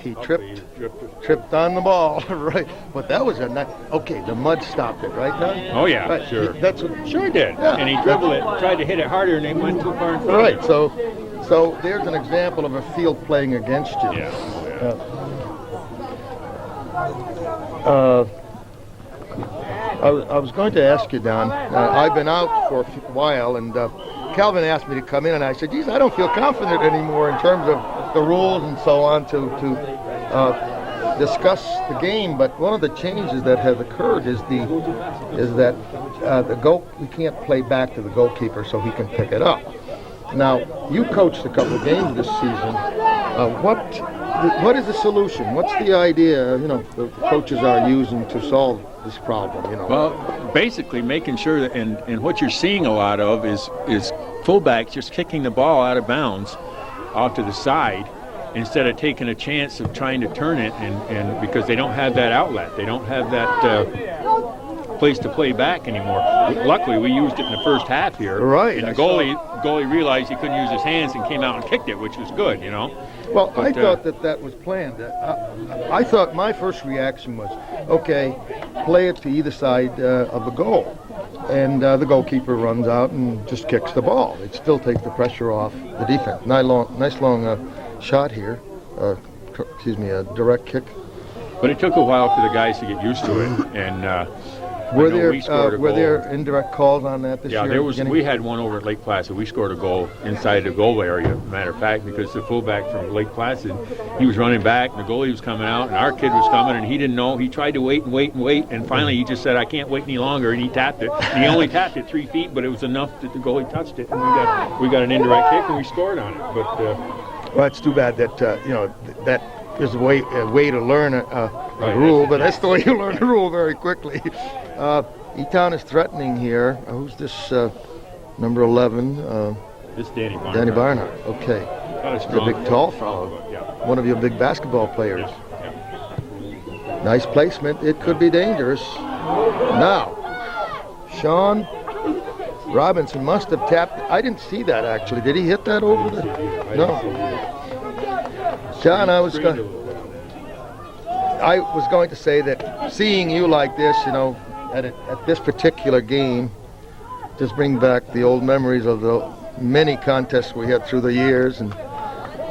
A: he tripped on the ball, right? But that was a nice. Okay, the mud stopped it, right, Don?
D: Oh yeah,
A: Right.
D: sure.
A: That's what.
D: Sure did.
A: Yeah.
D: And he dribbled it, tried to hit it harder, and they went too far in front.
A: Right. So there's an example of a field playing against you.
D: Yeah.
A: I was going to ask you, Don. I've been out for a while, and Calvin asked me to come in, and I said, "Geez, I don't feel confident anymore in terms of the rules and so on to discuss the game." But one of the changes that has occurred is that we can't play back to the goalkeeper so he can pick it up. Now, you coached a couple of games this season. What is the solution? What's the idea? The coaches are using to solve this problem.
D: Well, basically making sure that, and what you're seeing a lot of is fullbacks just kicking the ball out of bounds off to the side instead of taking a chance of trying to turn it, and because they don't have that outlet, they don't have that place to play back anymore. Luckily, we used it in the first half here.
A: Right.
D: And the goalie realized he couldn't use his hands and came out and kicked it, which was good,
A: Well, but, I thought that was planned. I thought my first reaction was, okay, play it to either side of the goal. And the goalkeeper runs out and just kicks the ball. It still takes the pressure off the defense. Nice long shot here. A direct kick.
D: But it took a while for the guys to get used to it. And
A: were there indirect calls on that this year?
D: Yeah, we had one over at Lake Placid. We scored a goal inside the goal area, matter of fact, because the fullback from Lake Placid, he was running back, and the goalie was coming out, and our kid was coming, and he didn't know. He tried to wait, and finally he just said, "I can't wait any longer," and he tapped it. And he only tapped it 3 feet, but it was enough that the goalie touched it, and we got an indirect kick, and we scored on it. But
A: well, it's too bad that that is a way to learn a rule, but that's the way you learn a rule very quickly. E-Town is threatening here. Who's this? Number 11.
D: This Danny Barnhart.
A: Danny Barnhart. Okay.
D: The
A: big, tall fellow.
D: Yeah.
A: One of your big basketball players.
D: Yeah.
A: Nice placement. It could be dangerous. Now, Sean Robinson must have tapped. I didn't see that actually. Did he hit that over the? No. John, I was going to say that seeing you like this, at this particular game, just bring back the old memories of the many contests we had through the years. And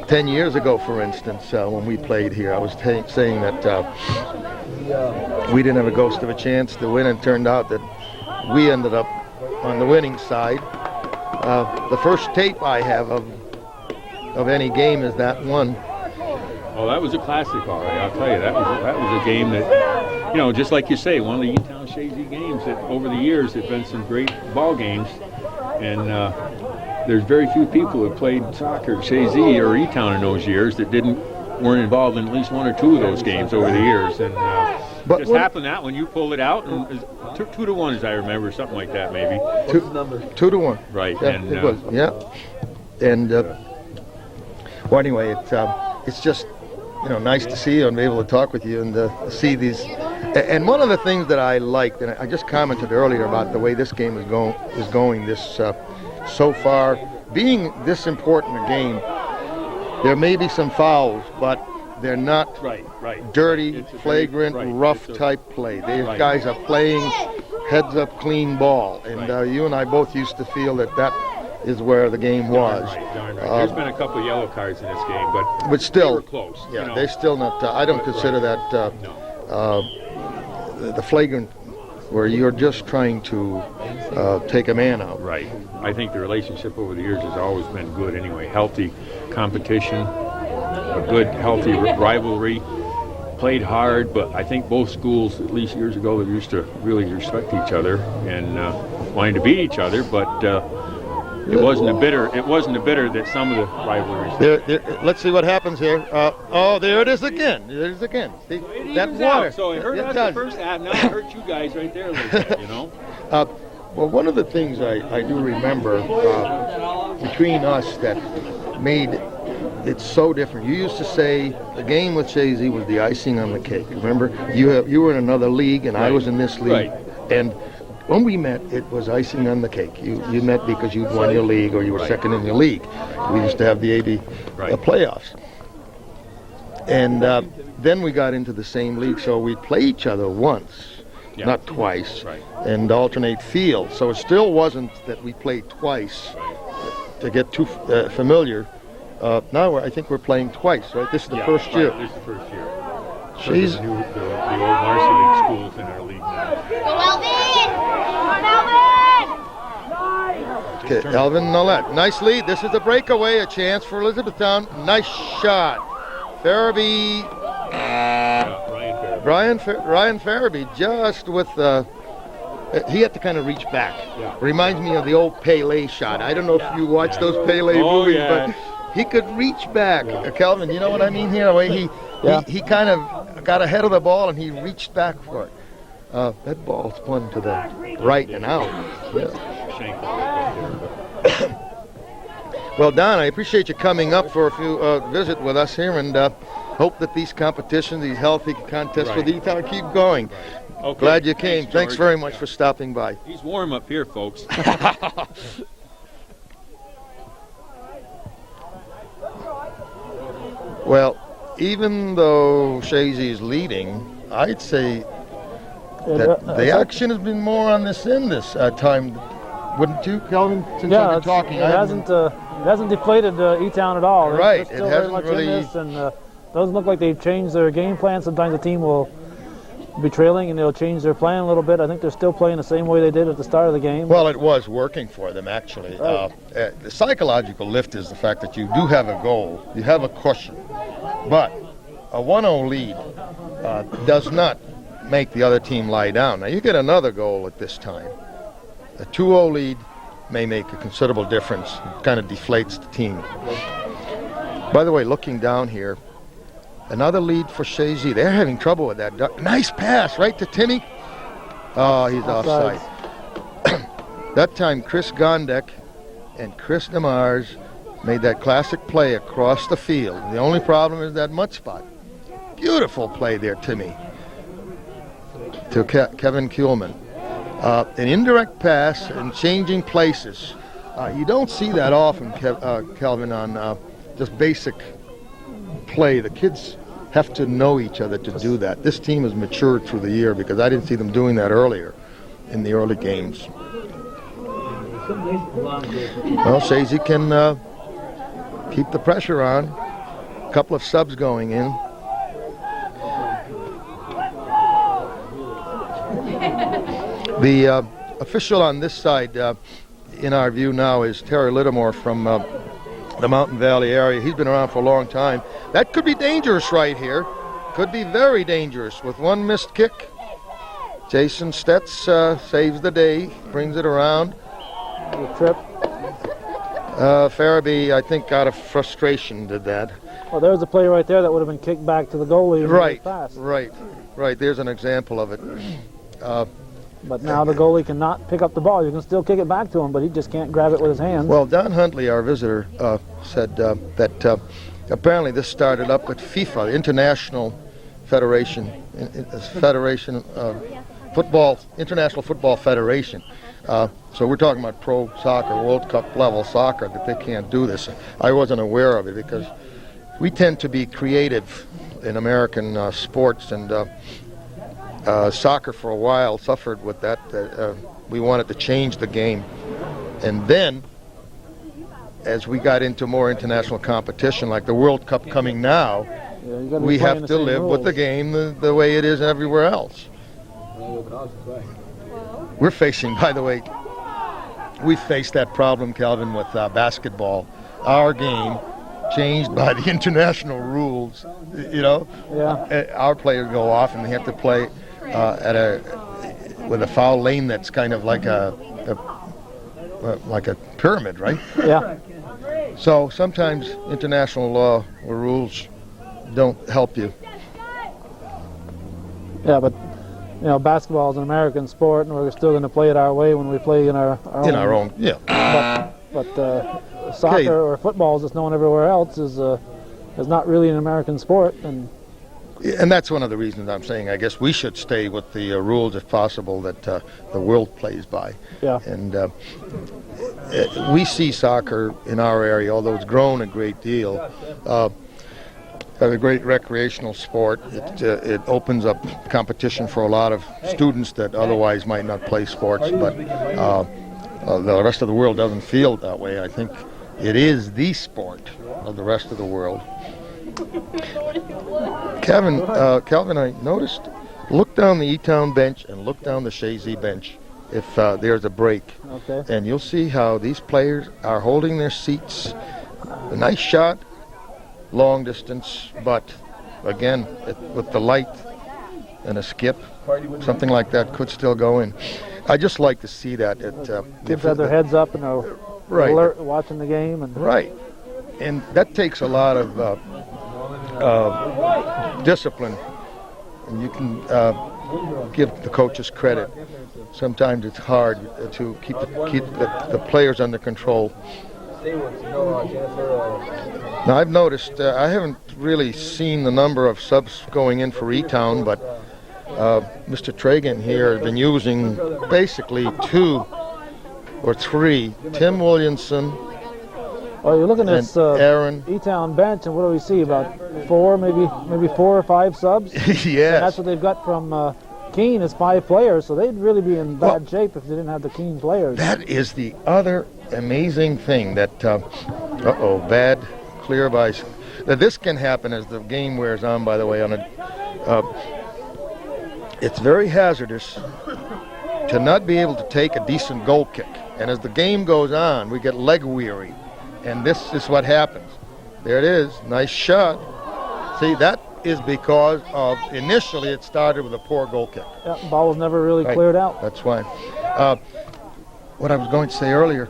A: 10 years ago, for instance, when we played here, I was saying that we didn't have a ghost of a chance to win, and it turned out that we ended up on the winning side. The first tape I have of any game is that one.
D: Oh, that was a classic, all right. I'll tell you, that was a game that, just like you say, one of the E-Town Chazy games that over the years have been some great ball games, and there's very few people who played soccer at Chazy or E-Town in those years that weren't involved in at least one or two of those games over the years, and
A: but
D: just happened that when you pulled it out, and it was 2-1 as I remember, something like that maybe.
A: 2-1.
D: Right.
A: Yeah,
D: and,
A: it was. Yeah. And well, anyway, it's just nice to see you and be able to talk with you and see these. And one of the things that I liked, and I just commented earlier about the way this game is going this so far, being this important a game. There may be some fouls, but they're not dirty, flagrant, rough type play. These guys are playing heads up, clean ball, and you and I both used to feel that is where the game was.
D: Darn right. There's been a couple of yellow cards in this game, but
A: still
D: they were close.
A: Yeah, they're still not. I don't consider that the flagrant, where you're just trying to take a man out.
D: Right. I think the relationship over the years has always been good anyway. Healthy competition, a good, healthy rivalry. Played hard, but I think both schools, at least years ago, they used to really respect each other and wanted to beat each other, but it wasn't a bitter that some of the rivalries.
A: Let's see what happens here. There it is again. There it is again. See, that water.
D: So it hurt us the first half. Now it hurt you guys right there a little bit,
A: Well, one of the things I do remember between us that made it so different. You used to say the game with Chazy was the icing on the cake. Remember, you were in another league and I was in this league, and when we met, it was icing on the cake. You met because you'd won your league or you were second in your league. We used to have the AD playoffs. And then we got into the same league, so we'd play each other once, not twice, and alternate fields. So it still wasn't that we played twice to get too familiar. Now I think we're playing twice, right? This is the first year.
D: This is the first year.
A: She's
D: The old varsity schools in our league now.
A: okay, Alvin Nolet. Nice lead. This is the breakaway. A chance for Elizabethtown. Nice shot. Farabee. Ryan Farabee just with he had to kind of reach back. Reminds me of the old Pele shot. I don't know if you watched those Pele movies, but he could reach back. Calvin, you know what I mean here? The way he kind of got ahead of the ball and he reached back for it. That ball spun to the right and out. Well, Don, I appreciate you coming up for a few visit with us here, and hope that these competitions, these healthy contests with E-Town keep going.
D: Okay.
A: Glad you came. Thanks very much for stopping by.
D: He's warm up here, folks.
A: Well, even though Chazy is leading, I'd say that the action has been more on this end this time. Wouldn't you, Calvin? Since I've been talking,
B: it hasn't deflated E-Town at all.
A: Right,
B: They're still
A: it
B: very
A: hasn't
B: much
A: really.
B: in this, and doesn't look like they've changed their game plan. Sometimes the team will be trailing and they'll change their plan a little bit. I think they're still playing the same way they did at the start of the game.
A: Well, it was working for them, actually.
B: Right.
A: The psychological lift is the fact that you do have a goal, you have a cushion, but a 1-0 lead does not make the other team lie down. Now, you get another goal at this time. A 2-0 lead may make a considerable difference. It kind of deflates the team. By the way, looking down here, another lead for Chazy. They're having trouble with that. Nice pass right to Timmy. Oh, he's offside. That time, Chris Gondek and Chris Demars made that classic play across the field. The only problem is that mud spot. Beautiful play there, Timmy, to Kevin Kuhlman. An indirect pass and changing places. You don't see that often, Calvin, on just basic play. The kids have to know each other to do that. This team has matured through the year because I didn't see them doing that earlier in the early games. Well, Chazy can keep the pressure on. A couple of subs going in. The official on this side, in our view now, is Terry Littimore from the Mountain Valley area. He's been around for a long time. That could be dangerous right here. Could be very dangerous with one missed kick. Jason Stetz saves the day, brings it around.
B: The trip.
A: Farabee, I think, out of frustration did that.
B: Well, there's a play right there that would have been kicked back to the goalie.
A: Right. There's an example of it.
B: But now the goalie cannot pick up the ball. You can still kick it back to him, but he just can't grab it with his hands.
A: Well, Don Huntley, our visitor, said that apparently this started up with FIFA, the International Federation, International Football Federation. So we're talking about pro soccer, World Cup level soccer, that they can't do this. I wasn't aware of it because we tend to be creative in American sports, and soccer for a while suffered with that. We wanted to change the game. And then, as we got into more international competition, like the World Cup coming now, we have to live with the game the way it is everywhere else. We're facing, by the way, we faced that problem, Calvin, with basketball. Our game changed by the international rules, you know.
B: Yeah.
A: Our players go off and they have to play with a foul lane that's kind of like a pyramid, right?
B: Yeah.
A: So sometimes international law or rules don't help you.
B: Yeah, but you know, basketball is an American sport, and we're still going to play it our way when we play in our own.
A: Yeah.
B: But soccer or football, as it's known everywhere else, is not really an American sport, and
A: that's one of the reasons I'm saying I guess we should stay with the rules if possible that the world plays by.
B: Yeah.
A: And we see soccer in our area, although it's grown a great deal. a great recreational sport. It opens up competition for a lot of students that otherwise might not play sports, but the rest of the world doesn't feel that way. I think it is the sport of the rest of the world. Calvin, I noticed, look down the E-Town bench and look down the Chazy bench if there's a break.
B: Okay.
A: And you'll see how these players are holding their seats. A nice shot, long distance, but again, with the light and a skip, something like that could still go in. I just like to see that.
B: Kids have their heads up and are alert, watching the game.
A: Right. And that takes a lot of discipline. And you can give the coaches credit. Sometimes it's hard to keep the players under control. Now, I've noticed, I haven't really seen the number of subs going in for E-Town, but Mr. Tragan here has been using basically 2 or 3. Tim Williamson.
B: Oh, you're looking at
A: Aaron.
B: E-Town bench, and what do we see? About 4, maybe 4 or 5 subs?
A: Yes.
B: And that's what they've got from Keene is 5 players, so they'd really be in bad shape if they didn't have the Keene players.
A: That is the other amazing thing that, bad clear by. This can happen as the game wears on, by the way. It's very hazardous to not be able to take a decent goal kick. And as the game goes on, we get leg weary. And this is what happens. There it is. Nice shot. See, that is because of initially it started with a poor goal kick.
B: Yeah, the ball was never really cleared out.
A: That's why. What I was going to say earlier,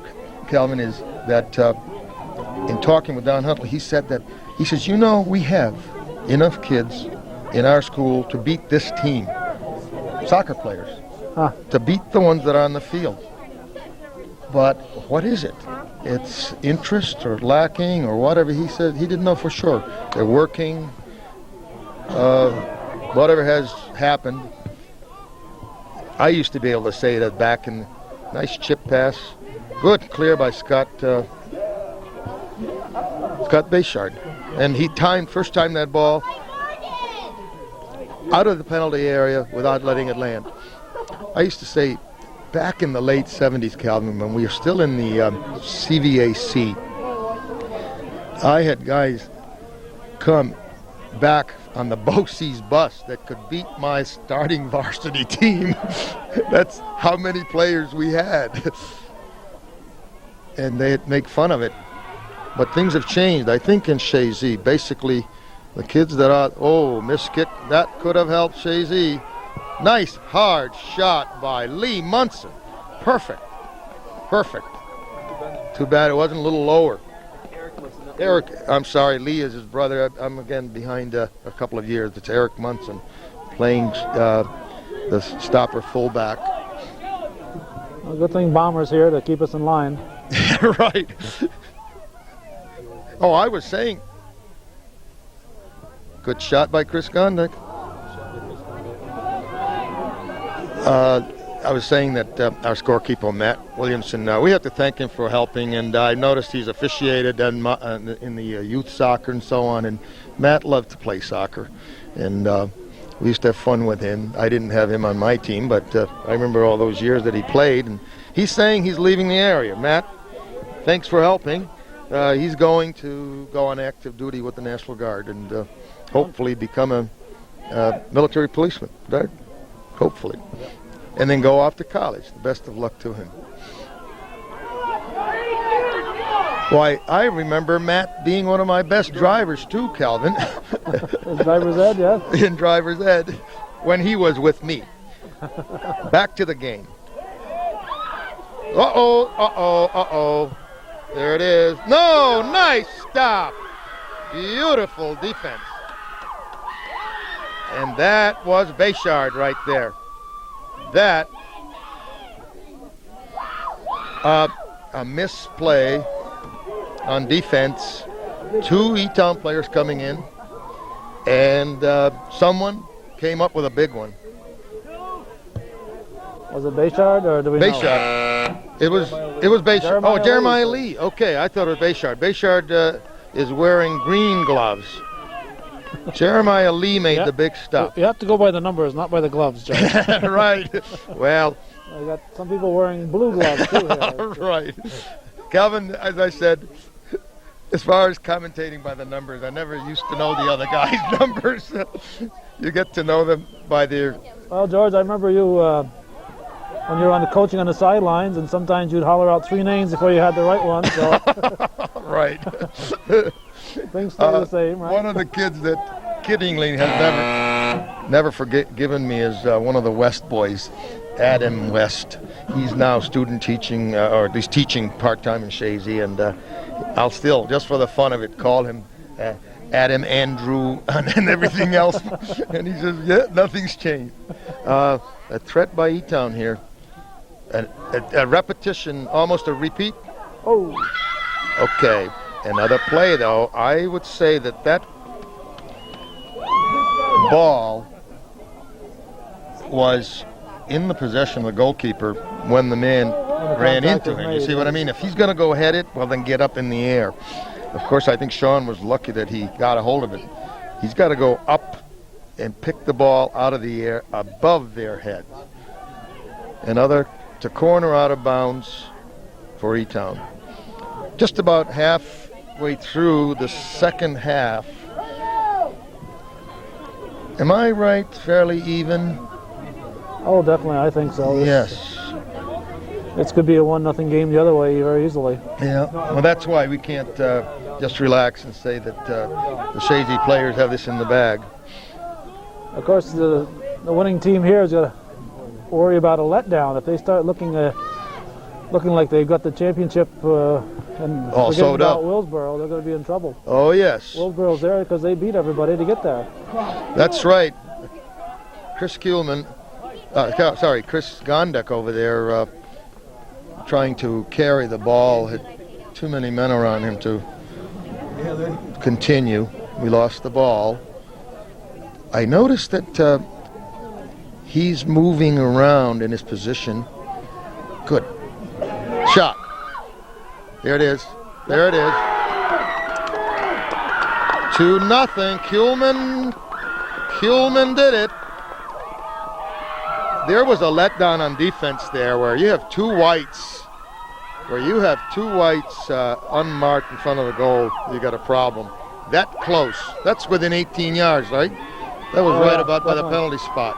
A: Calvin, is that in talking with Don Huntley, he says, you know, we have enough kids in our school to beat this team, soccer players, to beat the ones that are on the field. But what is it? It's interest or lacking or whatever. He said he didn't know for sure. They're working. Whatever has happened. I used to be able to say that back in. Nice chip pass. Good clear by Scott Bayshard. And he first timed that ball out of the penalty area without letting it land. I used to say, back in the late 70s, Calvin, when we were still in the CVAC, I had guys come back on the BOCES bus that could beat my starting varsity team. That's how many players we had. And they'd make fun of it. But things have changed. I think in Chazy, basically, the kids that are, missed kick, that could have helped Chazy. Nice hard shot by Lee Munson. Perfect. Too bad it wasn't a little lower. Eric, I'm sorry, Lee is his brother. I'm again behind a couple of years. It's Eric Munson playing the stopper fullback.
B: Well, good thing Bomber's here to keep us in line.
A: Right. Oh, I was saying, good shot by Chris Gondik. I was saying that our scorekeeper, Matt Williamson, we have to thank him for helping, and I noticed he's officiated in the youth soccer and so on, and Matt loved to play soccer, and we used to have fun with him. I didn't have him on my team, but I remember all those years that he played, and he's saying he's leaving the area. Matt, thanks for helping. He's going to go on active duty with the National Guard and hopefully become a military policeman, right? Hopefully. And then go off to college. The best of luck to him. Why, I remember Matt being one of my best drivers too, Calvin.
B: In driver's ed, yeah?
A: In driver's ed, when he was with me. Back to the game. Uh-oh. There it is. No, nice stop. Beautiful defense. And that was Bayshard right there. That, a misplay on defense. 2 E-Town players coming in, and someone came up with a big one.
B: Was it Bayshard or do we know?
A: Bayshard. It was Bayshard. Jeremiah Lee. Okay, I thought it was Bayshard. Bayshard is wearing green gloves. Jeremiah Lee made
B: Yeah.
A: the big stop.
B: You have to go by the numbers, not by the gloves, George.
A: Right. Well,
B: I got some people wearing blue gloves too here.
A: right. Calvin, as I said, as far as commentating by the numbers, I never used to know the other guys' numbers. You get to know them by their...
B: Well, George, I remember you when you were on the coaching on the sidelines, and sometimes you'd holler out 3 names before you had the right one. So
A: Right.
B: things stay the same, right?
A: One of the kids that kiddingly has never forgiven me is one of the West boys, Adam West. He's now student teaching, or at least teaching part-time in Chazy, and I'll still, just for the fun of it, call him Adam Andrew and everything else. And he says, yeah, nothing's changed. A threat by E-Town here. A repetition, almost a repeat.
B: Oh,
A: Okay, another play though. I would say that ball was in the possession of the goalkeeper when the man ran
B: contact
A: into
B: was
A: him. You
B: made,
A: see what I
B: yes.
A: mean? If he's going to go head it, well then get up in the air. Of course, I think Sean was lucky that he got a hold of it. He's got to go up and pick the ball out of the air above their heads. Another to corner out of bounds for E-Town. Just about halfway through the second half. Am I right? Fairly even?
B: oh, definitely, I think so.
A: Yes.
B: This could be a 1-0 game the other way very easily.
A: Yeah. Well, that's why we can't just relax and say that the Chazy players have this in the bag.
B: Of course, the winning team here is going to worry about a letdown. If they start looking like they've got the championship and
A: All
B: forgetting
A: sewed
B: about
A: up.
B: Willsboro, they're going to be in trouble.
A: Oh, yes.
B: Willsboro's there because they beat everybody to get there.
A: That's right. Chris Kuhlman, Chris Gondek over there trying to carry the ball. Had too many men around him to continue. We lost the ball. I noticed that he's moving around in his position. Good. Shot. There it is. There it is. 2-0. Kuhlman did it. There was a letdown on defense there where you have two whites. Unmarked in front of the goal, you got a problem. That close. That's within 18 yards, right? That was right about by the penalty spot.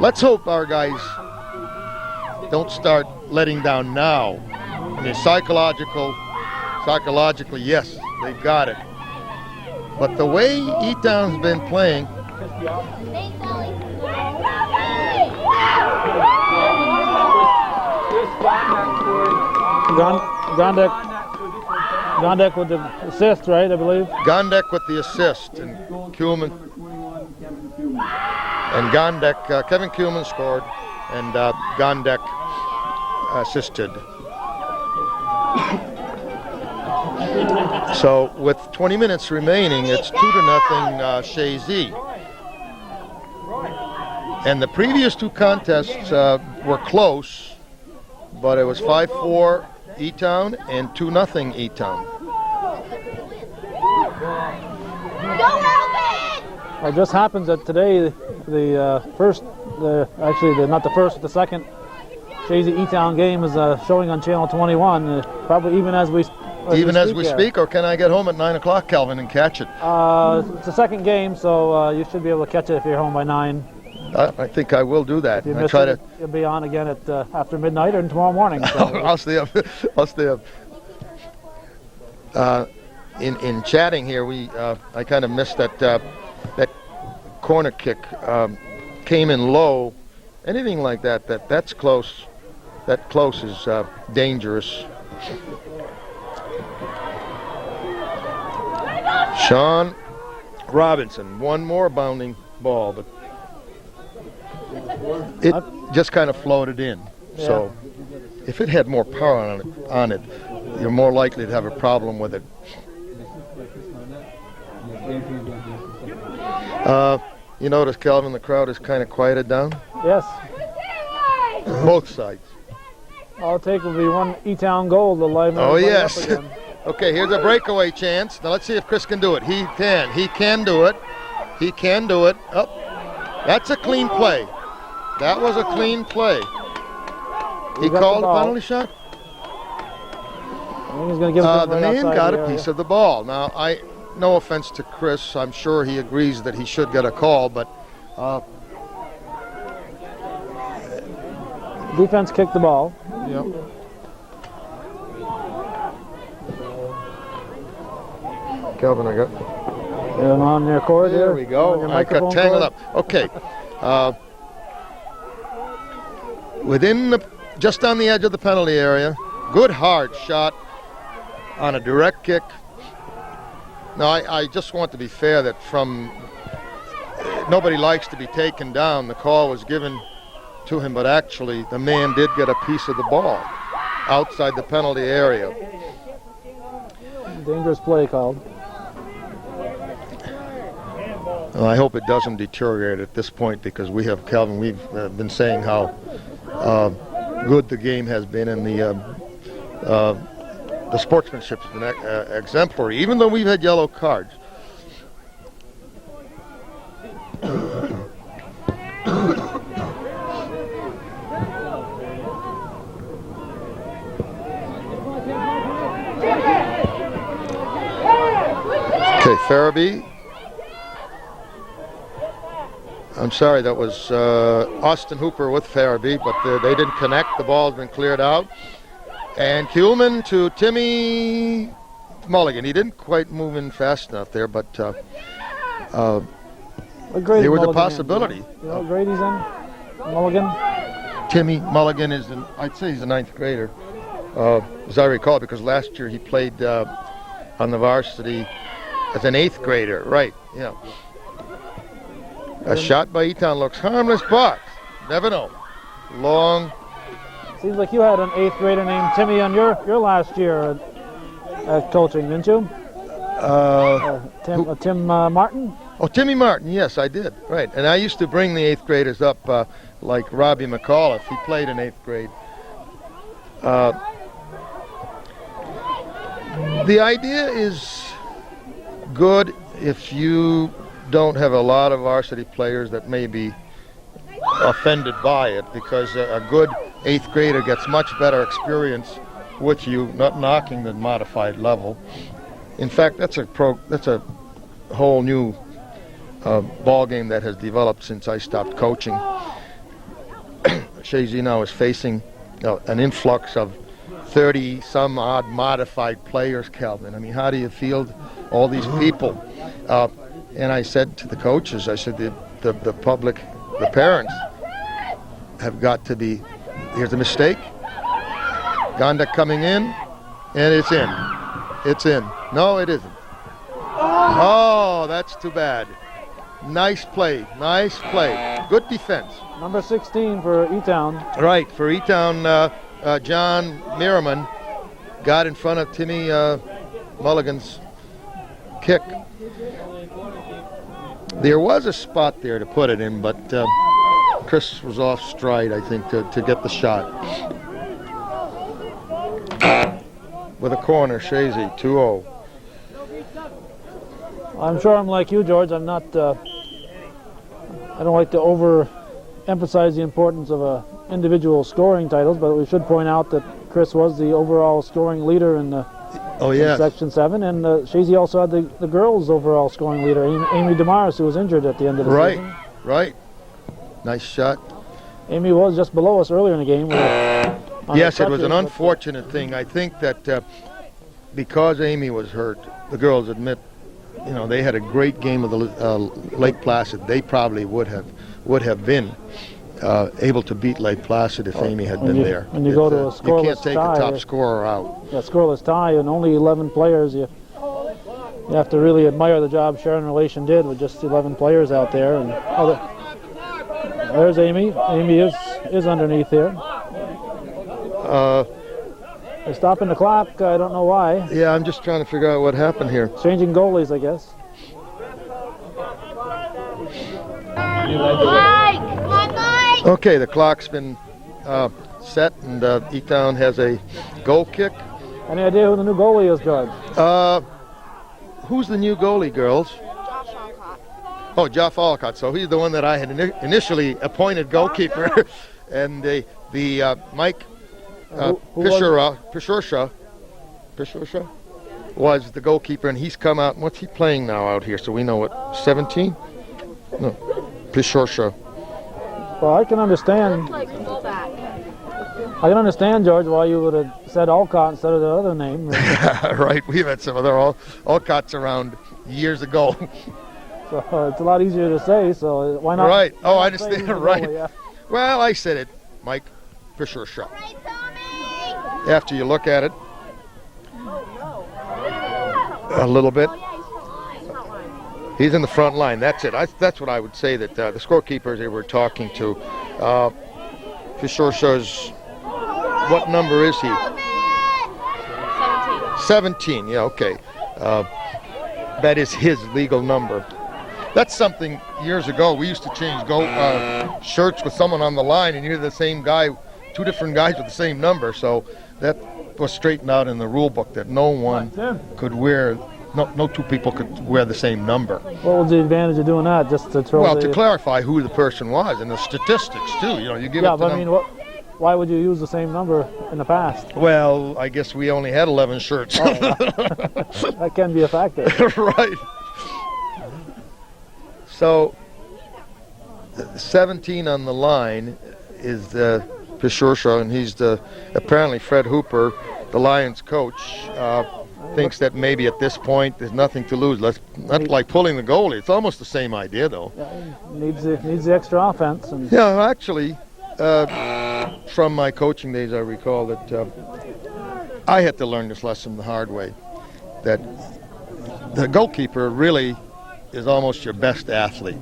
A: Let's hope our guys don't start letting down now. I mean, psychologically, yes, they got it. But the way E-Town's been playing,
B: Gondek with the assist, right, I believe?
A: Gondek with the assist, and Kuhlman. And Gondek, Kevin Kuhlman scored, and Gondek assisted. So with 20 minutes remaining, it's 2-0 Chazy. And the previous two contests were close, but it was 5-4 E-Town and 2-0 E-Town.
B: It just happens that today the second Chazy E-Town game is showing on Channel 21, probably even as we
A: speak, or can I get home at 9 o'clock, Calvin, and catch it?
B: It's the second game, so you should be able to catch it if you're home by 9.
A: I think I will do that.
B: If you
A: I
B: miss
A: try
B: it, you'll be on again at after midnight or tomorrow morning. So.
A: I'll stay up. In chatting here, I kind of missed that corner kick came in low. Anything like that's close. That close is dangerous. Sean Robinson, one more bounding ball, but it just kind of floated in.
B: Yeah.
A: So if it had more power on it, you're more likely to have a problem with it. You notice, Calvin, the crowd is kind of quieted down?
B: Yes.
A: Both sides.
B: All it takes will be one E-Town goal to liven
A: Oh,
B: everybody
A: yes.
B: up again.
A: Okay, here's a breakaway chance. Now let's see if Chris can do it. He can. He can do it. He can do it. Oh, that's a clean play. That was a clean play. He called a penalty shot?
B: I think he's going to give it
A: the man got a piece of the ball. Now, no offense to Chris, I'm sure he agrees that he should get a call, but
B: defense kicked the ball.
A: Yep. Kelvin, I got
B: him on their court.
A: There we go. I got tangled up. Okay. Just on the edge of the penalty area. Good hard shot on a direct kick. Now, I just want to be fair that nobody likes to be taken down. The call was given to him, but actually the man did get a piece of the ball outside the penalty area.
B: Dangerous play called.
A: Well, I hope it doesn't deteriorate at this point because we have, Calvin, we've been saying how good the game has been, and the sportsmanship has been exemplary, even though we've had yellow cards. Okay, Farabee. I'm sorry, that was Austin Hooper with Farabee, but they didn't connect. The ball's been cleared out. And Kuhlman to Timmy Mulligan. He didn't quite move in fast enough there, but there was a possibility.
B: You know what grade he's in? Mulligan?
A: Timmy Mulligan I'd say he's a 9th grader, as I recall, because last year he played on the varsity as an 8th grader. Right, yeah. A shot by Eton looks harmless, but never know. Long.
B: Seems like you had an 8th grader named Timmy on your last year at coaching, didn't you? Tim Martin?
A: Oh, Timmy Martin, yes, I did. Right, and I used to bring the 8th graders up like Robbie McAuliffe. He played in 8th grade. The idea is good if you don't have a lot of varsity players that may be offended by it, because a good 8th grader gets much better experience with you, not knocking the modified level. In fact, that's a whole new ball game that has developed since I stopped coaching. Chazy now is facing an influx of 30 some odd modified players, Calvin. I mean, how do you field all these people? And I said to the coaches, I said, the public, the parents have got to be, here's a mistake. Gonda coming in, and it's in. It's in. No, it isn't. Oh, that's too bad. Nice play. Nice play. Good defense.
B: Number 16 for E-Town.
A: Right, for E-Town, John Merriman got in front of Timmy Mulligan's kick. There was a spot there to put it in, but Chris was off stride, I think, to get the shot. With a corner, Chazy, 2-0.
B: I'm sure I'm like you, George. I'm not. I don't like to overemphasize the importance of individual scoring titles, but we should point out that Chris was the overall scoring leader in Section 7, and Chazy also had the girls' overall scoring leader, Amy Damaris, who was injured at the end of the season.
A: Right. Nice shot.
B: Amy was just below us earlier in the game.
A: Yes, it was an unfortunate thing. I think that because Amy was hurt, the girls admit, they had a great game of the Lake Placid. They probably would have been able to beat Lake Placid if Amy had been there.
B: When you go to a scoreless tie,
A: you can't take the top scorer out.
B: Yeah, scoreless tie and only 11 players. You have to really admire the job Sharon Relation did with just 11 players out there. And there's Amy. Amy is underneath here. They're stopping the clock. I don't know why.
A: Yeah, I'm just trying to figure out what happened here.
B: Changing goalies, I guess.
A: Okay, the clock's been set, and E-Town has a goal kick.
B: Any idea who the new goalie is, George?
A: Who's the new goalie, girls?
C: Josh Alcott.
A: Oh, Jeff Alcott. So he's the one that I had initially appointed goalkeeper, and the Mike Pishorsha was the goalkeeper, and he's come out. What's he playing now out here? So we know what, 17? No, Pishorsha.
B: Well, I can understand.
C: Like fullback.
B: I can understand, George, why you would have said Alcott instead of the other name.
A: Right, we've had some other Alcotts around years ago.
B: So it's a lot easier to say. So why not?
A: Right.
B: why
A: Oh,
B: not
A: I
B: say
A: understand.
B: who's the
A: Right.
B: goalie, yeah.
A: Well, I said it, Mike Pishorsha. After you look at it a little bit, he's in the front line. That's it. That's what I would say, that the scorekeepers they were talking to. Pishorsha's, what number is he? 17. Yeah, okay. That is his legal number. That's something years ago. We used to change shirts with someone on the line, and you're the same guy, two different guys with the same number. So that was straightened out in the rule book that no one could wear, no two people could wear the same number.
B: What was the advantage of doing that? Just to throw
A: Well, to clarify who the person was and the statistics too. You know, you give it to
B: but
A: them.
B: I mean, why would you use the same number in the past?
A: Well, I guess we only had 11 shirts.
B: That can be a factor.
A: Right. So, 17 on the line is Pishorsha, and he's apparently Fred Hooper, the Lions coach, thinks that maybe at this point there's nothing to lose. Not like pulling the goalie. It's almost the same idea, though.
B: Yeah, needs the extra offense. And
A: Yeah, actually, from my coaching days, I recall that I had to learn this lesson the hard way, that the goalkeeper really is almost your best athlete.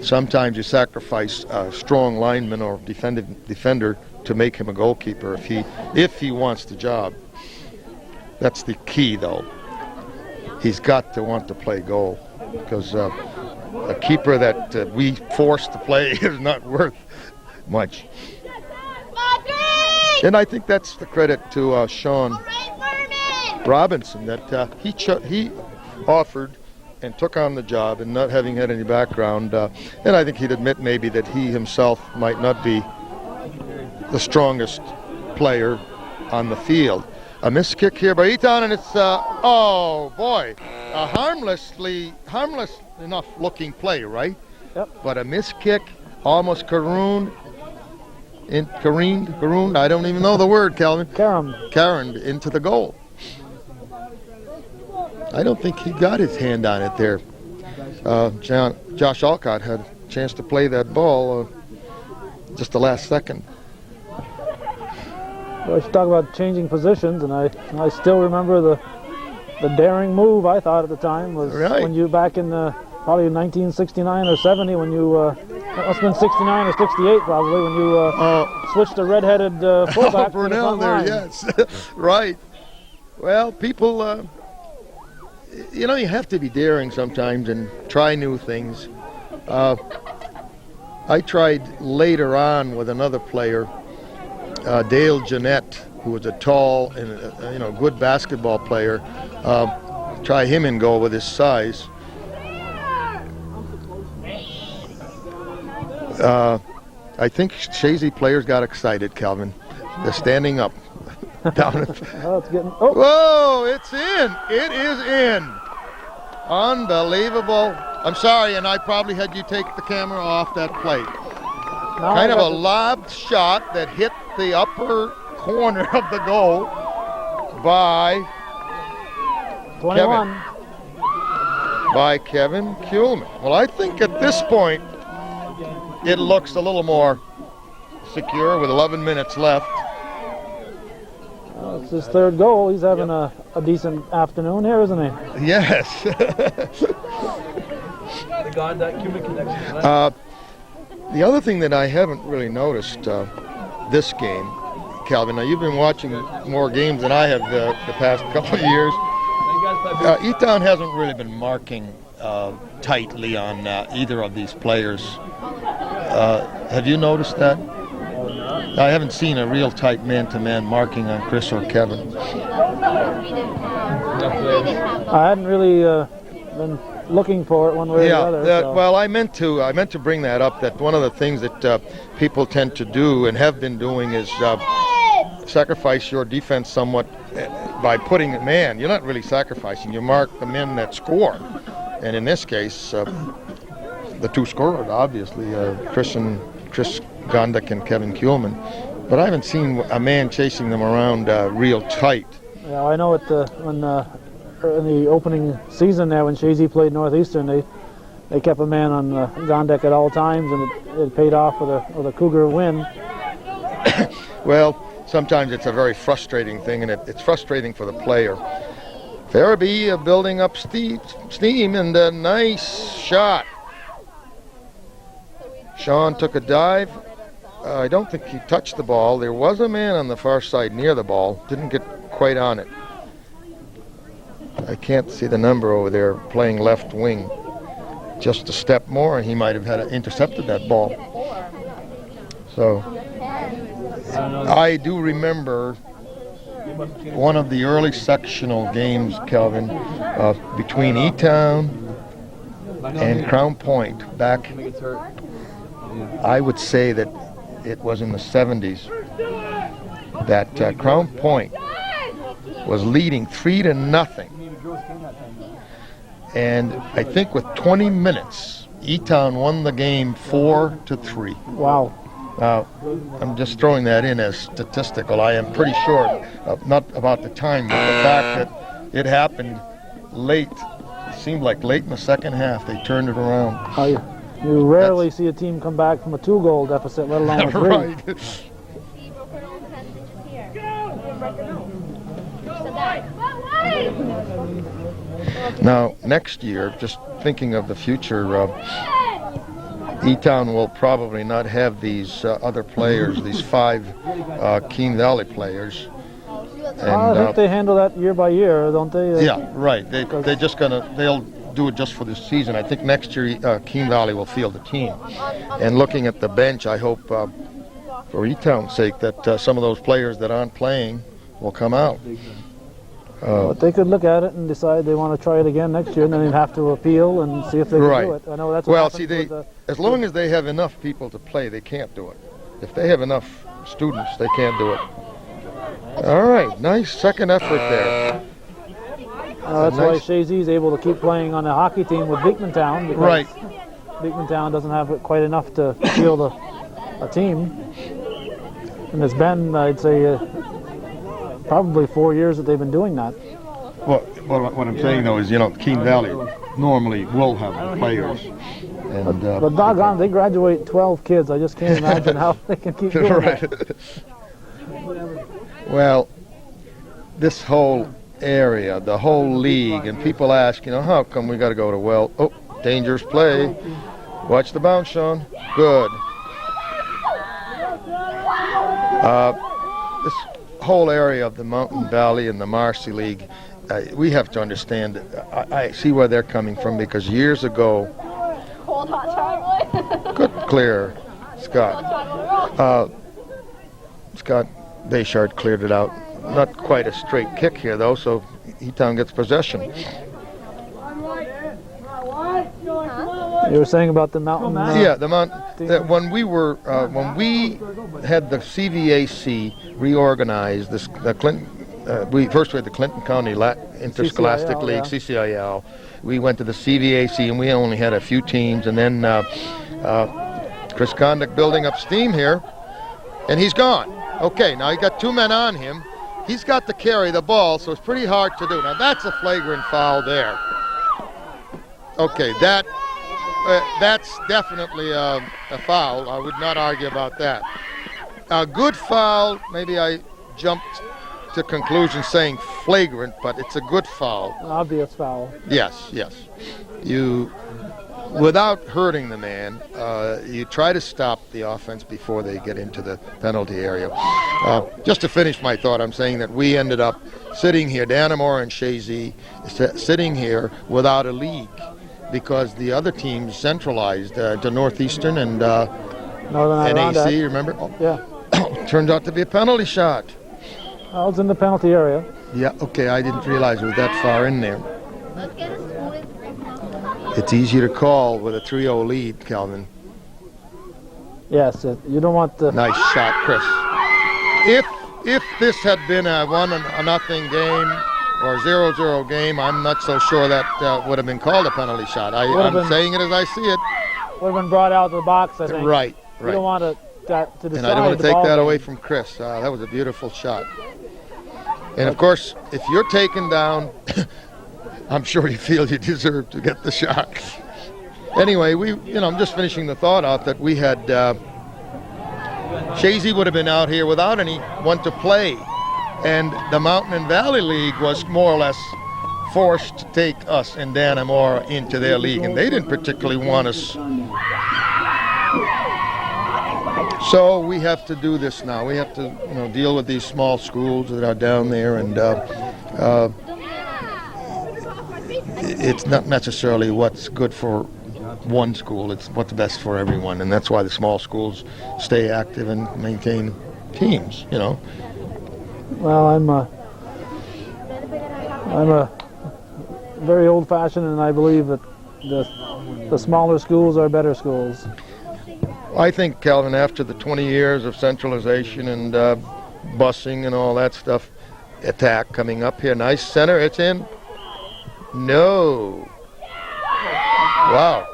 A: Sometimes you sacrifice a strong lineman or defender to make him a goalkeeper if he wants the job. That's the key, though. He's got to want to play goal, because a keeper that we force to play is not worth much. And I think that's the credit to Sean Robinson, that he offered and took on the job, and not having had any background. And I think he'd admit maybe that he himself might not be the strongest player on the field. A missed kick here by Eton, and it's, oh boy, a harmless enough looking play, right?
B: Yep.
A: But a missed kick, almost careened, I don't even know the word, Calvin. Caroned into the goal. I don't think he got his hand on it there. Josh Alcott had a chance to play that ball just the last second.
B: Well, I should talk about changing positions, and I still remember the daring move I thought at the time was when you back in probably 1969 or 70 when you it must have been 69 or 68 probably when you switched to redheaded fullback.
A: Brunel there, yes, right. Well, people. You know, you have to be daring sometimes and try new things. I tried later on with another player, Dale Jeanette, who was a tall and good basketball player. Try him in goal with his size. I think Chazy players got excited, Calvin. They're standing up. Down Whoa, it's in. It is in. Unbelievable. I'm sorry, and I probably had you take the camera off that plate. Kind of a lobbed shot that hit the upper corner of the goal by
B: 21.
A: Kevin Kuhlman. Well, I think at this point it looks a little more secure with 11 minutes left.
B: It's his third goal. He's having a decent afternoon here, isn't he?
A: Yes. The other thing that I haven't really noticed this game, Calvin, now you've been watching more games than I have the past couple of years. Eton hasn't really been marking tightly on either of these players. Have you noticed that? I haven't seen a real tight man-to-man marking on Chris or Kevin.
B: I hadn't really been looking for it one way or the other. So.
A: Well, I meant to bring that up. That one of the things that people tend to do and have been doing is sacrifice your defense somewhat by putting a man. You're not really sacrificing. You mark the men that score, and in this case, the two scorers, obviously, Chris Gondik and Kevin Kuhlman. But I haven't seen a man chasing them around real tight.
B: Yeah, I know in the opening season there when Chazy played Northeastern, they kept a man on Gondik at all times, and it paid off with a Cougar win.
A: Well, sometimes it's a very frustrating thing, and it's frustrating for the player. Farabee building up steam, and a nice shot. Sean took a dive. I don't think he touched the ball. There was a man on the far side near the ball. Didn't get quite on it. I can't see the number over there playing left wing. Just a step more and he might have intercepted that ball. So I do remember one of the early sectional games, Kelvin, between E-Town and Crown Point back, I would say that it was in the 70s, that Crown Point was leading 3-0. And I think with 20 minutes, E-Town won the game 4-3.
B: Wow.
A: Now, I'm just throwing that in as statistical. I am pretty sure, not about the time, but the fact that it happened late. It seemed like late in the second half they turned it around.
B: You rarely see a team come back from a 2-goal deficit, let alone a 3.
A: Right. Now, next year, just thinking of the future, E-Town will probably not have these other players, these 5 Keene Valley players. And,
B: I think they handle that year by year, don't they?
A: Yeah, right. They'll do it just for this season. I think next year Keene Valley will field the team. And looking at the bench, I hope for E-Town's sake that some of those players that aren't playing will come out.
B: But they could look at it and decide they want to try it again next year, and then they'd have to appeal and see if they can do it. I know that's what
A: as long as they have enough people to play, they can't do it. If they have enough students, they can't do it. All right, nice second effort there.
B: That's why Chazy is able to keep playing on the hockey team with Beekmantown, because
A: right.
B: Beekmantown doesn't have quite enough to field a team. And it's been, I'd say, probably 4 years that they've been doing that.
A: Well, what I'm saying though is, Keene Valley normally will have players. And,
B: but doggone, they graduate 12 kids. I just can't imagine how they can keep doing that.
A: Well, this whole area, the whole league, and people ask, how come we got to go to dangerous play. Watch the bounce, Sean. Good. This whole area of the Mountain Valley and the Marcy League, we have to understand. I see where they're coming from, because years ago,
C: Cold hot chocolate.
A: good clear, Scott. Scott Bayshard cleared it out. Not quite a straight kick here though, so E-Town gets possession.
B: You were saying about the mountain?
A: Yeah, the mountain. When we had the CVAC reorganized, we had the Clinton County Interscholastic
B: CCIL,
A: League, CCIL. We went to the CVAC, and we only had a few teams. And then Chris Gondik building up steam here, and he's gone. Okay, now he got 2 men on him. He's got to carry the ball, so it's pretty hard to do. Now that's a flagrant foul there. Okay, that's definitely a foul. I would not argue about that. A good foul, maybe I jumped to conclusion saying flagrant, but it's a good foul.
B: An obvious foul.
A: Yes. You, without hurting the man, you try to stop the offense before they get into the penalty area. Just to finish my thought, I'm saying that we ended up sitting here, Dannemora and Chazy, sitting here without a league, because the other teams centralized to Northeastern and NAC, remember?
B: Yeah.
A: Turned out to be a penalty shot.
B: Well, it's in the penalty area.
A: Yeah, okay, I didn't realize it was that far in there. It's easy to call with a 3-0 lead, Calvin.
B: Yes, you don't want the...
A: Nice shot, Chris. If this had been a 1-0 game or 0-0 game, I'm not so sure that would have been called a penalty shot. I'm saying it as I see it.
B: Would have been brought out of the box, I think.
A: Right.
B: You don't want to decide.
A: And I don't want to
B: the
A: take
B: ball
A: that
B: game.
A: away from Chris. That was a beautiful shot. And of course, if you're taken down, I'm sure you feel you deserve to get the shot. Anyway, I'm just finishing the thought out that we had Chazy would have been out here without anyone to play, and the Mountain and Valley League was more or less forced to take us and Dannemora into their league, and they didn't particularly want us. So we have to do this now. We have to, deal with these small schools that are down there, and it's not necessarily what's good for one school. It's what's best for everyone, and that's why the small schools stay active and maintain teams.
B: Well, I'm a very old-fashioned, and I believe that the smaller schools are better schools.
A: I think, Calvin, after the 20 years of centralization and busing and all that stuff, attack coming up here. Nice center. It's in. No. Wow.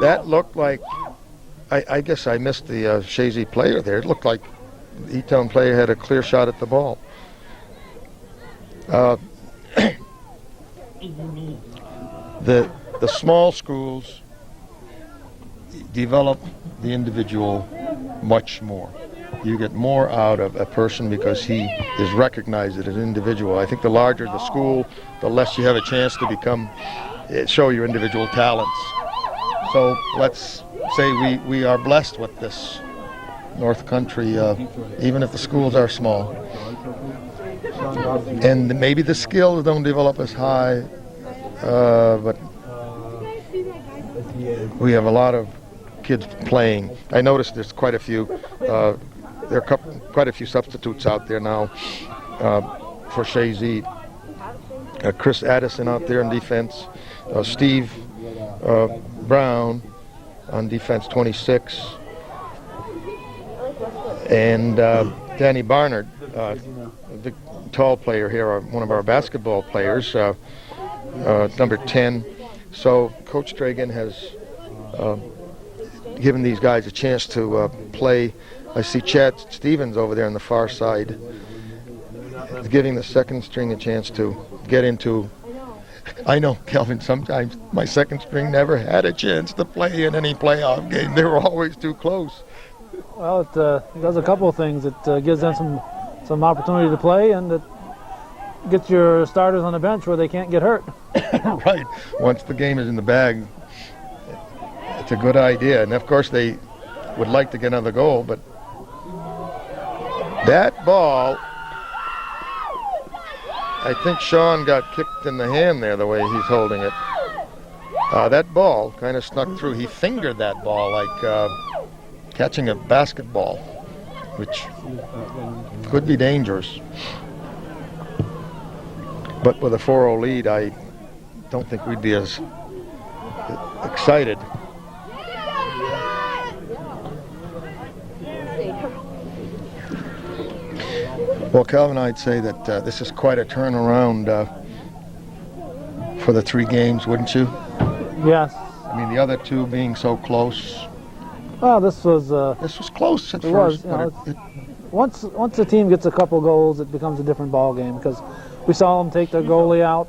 A: That looked like, I guess I missed the Chazy player there. It looked like the E-Town player had a clear shot at the ball. The small schools develop the individual much more. You get more out of a person because he is recognized as an individual. I think the larger the school, the less you have a chance to show your individual talents. So let's say we are blessed with this North Country, even if the schools are small. And maybe the skills don't develop as high, but we have a lot of kids playing. I noticed there's quite a few. There are quite a few substitutes out there now for Chazy. Chris Addison out there in defense. Steve Brown on defense, 26. And Danny Barnard, the tall player here, one of our basketball players, number 10. So Coach Dragan has given these guys a chance to play. I see Chad Stevens over there on the far side, giving the second string a chance to get into. I know, Kelvin, sometimes my second string never had a chance to play in any playoff game. They were always too close.
B: Well, it does a couple of things. It gives them some opportunity to play, and it gets your starters on the bench where they can't get hurt.
A: Right. Once the game is in the bag, it's a good idea. And, of course, they would like to get another goal, but that ball, I think Sean got kicked in the hand there the way he's holding it. That ball kind of snuck through. He fingered that ball like catching a basketball, which could be dangerous. But with a 4-0 lead, I don't think we'd be as excited. Well, Calvin, I'd say that this is quite a turnaround for the 3 games, wouldn't you?
B: Yes.
A: I mean, the other 2 being so close.
B: Well, this was
A: Close at
B: it
A: first.
B: was. Once the team gets a couple goals, it becomes a different ball game because we saw them take their goalie out.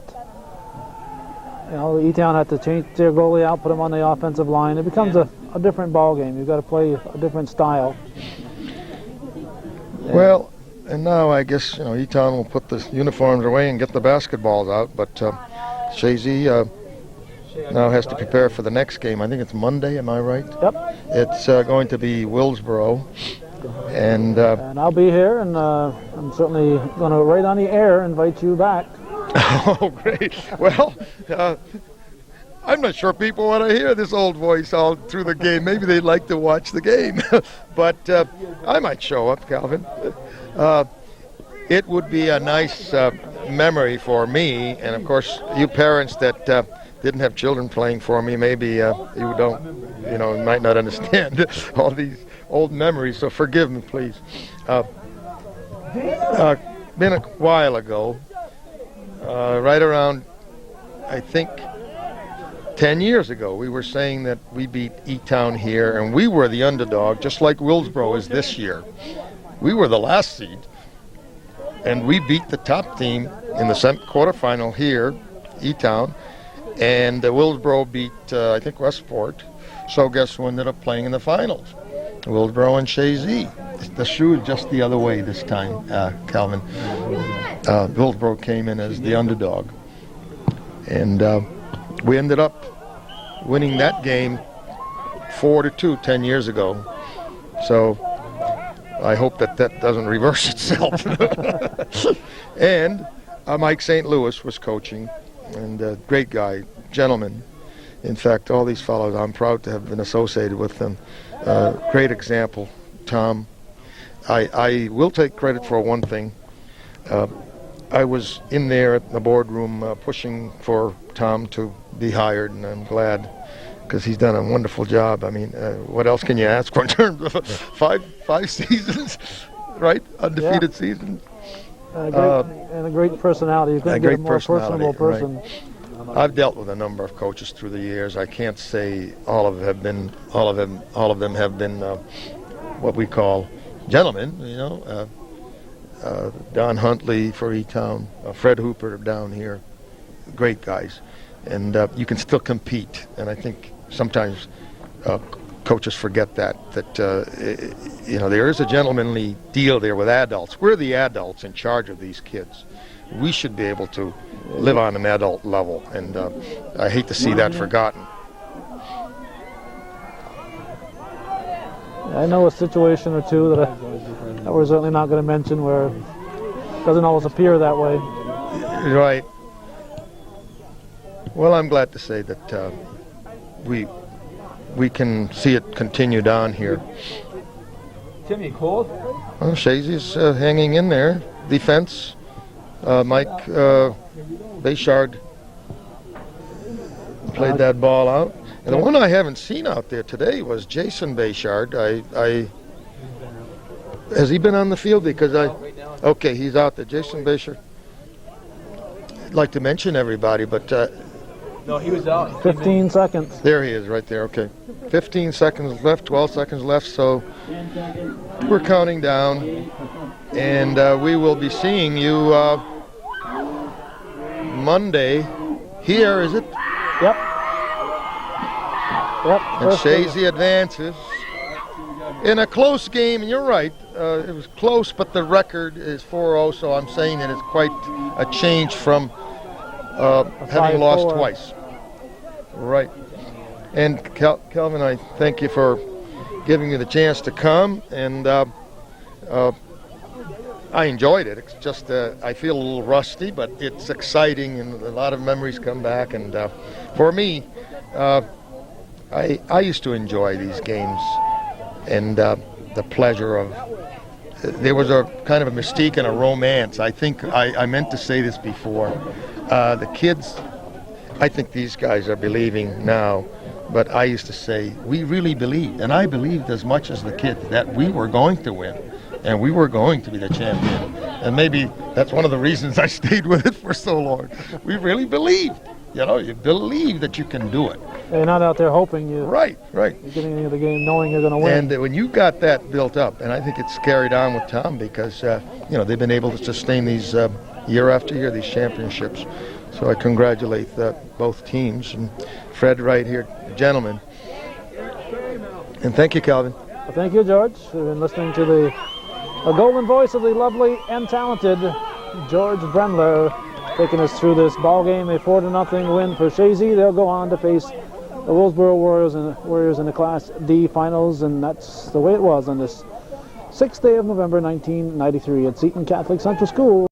B: E-Town had to change their goalie out, put him on the offensive line. It becomes a different ball game. You've got to play a different style.
A: Well, and now I guess E-Town will put the uniforms away and get the basketballs out, but Chazy now has to prepare for the next game. I think it's Monday, am I right?
B: Yep.
A: It's going to be Willsboro, and
B: I'll be here, and I'm certainly going to, right on the air, invite you back.
A: Oh, great. Well, I'm not sure people want to hear this old voice all through the game. Maybe they'd like to watch the game. But I might show up, Calvin. it would be a nice memory for me, and of course, you parents that didn't have children playing for me, maybe you don't, might not understand all these old memories. So forgive me, please. Been a while ago, right around, I think, 10 years ago, we were saying that we beat E-Town here, and we were the underdog, just like Willsboro is this year. We were the last seed, and we beat the top team in the quarterfinal here, E-Town, and Willsboro beat, I think, Westport. So guess who ended up playing in the finals? Willsboro and Chazy. The shoe is just the other way this time, Calvin. Willsboro came in as the underdog, and we ended up winning that game 4-2 10 years ago. So I hope that doesn't reverse itself. And Mike St. Louis was coaching, and a great guy, gentleman. In fact, all these fellows, I'm proud to have been associated with them. Great example, Tom. I will take credit for one thing. I was in there at the boardroom pushing for Tom to be hired, and I'm glad, because he's done a wonderful job. I mean, what else can you ask for in terms of five seasons, right? Undefeated seasons.
B: And a great personality. You couldn't get a more personable person.
A: Right. I've dealt with a number of coaches through the years. I can't say all of them have been what we call gentlemen. Don Huntley for E-Town, Fred Hooper down here, great guys, and you can still compete. And I think sometimes coaches forget that there is a gentlemanly deal there with adults. We're the adults in charge of these kids. We should be able to live on an adult level, and I hate to see that forgotten.
B: I know a situation or two that we're certainly not going to mention where it doesn't always appear that way.
A: Right. Well, I'm glad to say that we can see it continue down here.
E: Timmy, cold?
A: Well, Chazy's hanging in there. Defense. Mike Bayshard played that ball out. And the one I haven't seen out there today was Jason Bayshard. Has he been on the field? Because okay, he's out there. Jason Bayshard. I'd like to mention everybody, but
E: no, he was out.
B: 15 seconds.
A: There he is, right there. Okay, 15 seconds left, 12 seconds left. So we're counting down, and we will be seeing you Monday. Here, is it?
B: Yep.
A: And Chazy advances in a close game, and you're right, it was close, but the record is 4-0, so I'm saying that it's quite a change from having lost twice. Right. And Kelvin, I thank you for giving me the chance to come, and I enjoyed it. It's just I feel a little rusty, but it's exciting, and a lot of memories come back, and for me, I used to enjoy these games, and the pleasure of, there was a kind of a mystique and a romance. I think I meant to say this before. The kids, I think these guys are believing now, but I used to say, we really believed, and I believed as much as the kids, that we were going to win, and we were going to be the champion. And maybe that's one of the reasons I stayed with it for so long. We really believed. You believe that you can do it.
B: You're not out there hoping you.
A: Right.
B: You're getting into the game knowing you're going to win.
A: And when you got that built up, and I think it's carried on with Tom, because they've been able to sustain these year after year, these championships. So I congratulate both teams, and Fred right here, gentlemen. And thank you, Calvin.
B: Well, thank you, George. We've been listening to the golden voice of the lovely and talented George Brendler, taking us through this ball game. A 4-0 win for Chazy. They'll go on to face the Willsboro Warriors in the Class D finals, and that's the way it was on this 6th day of November 1993 at Seton Catholic Central School.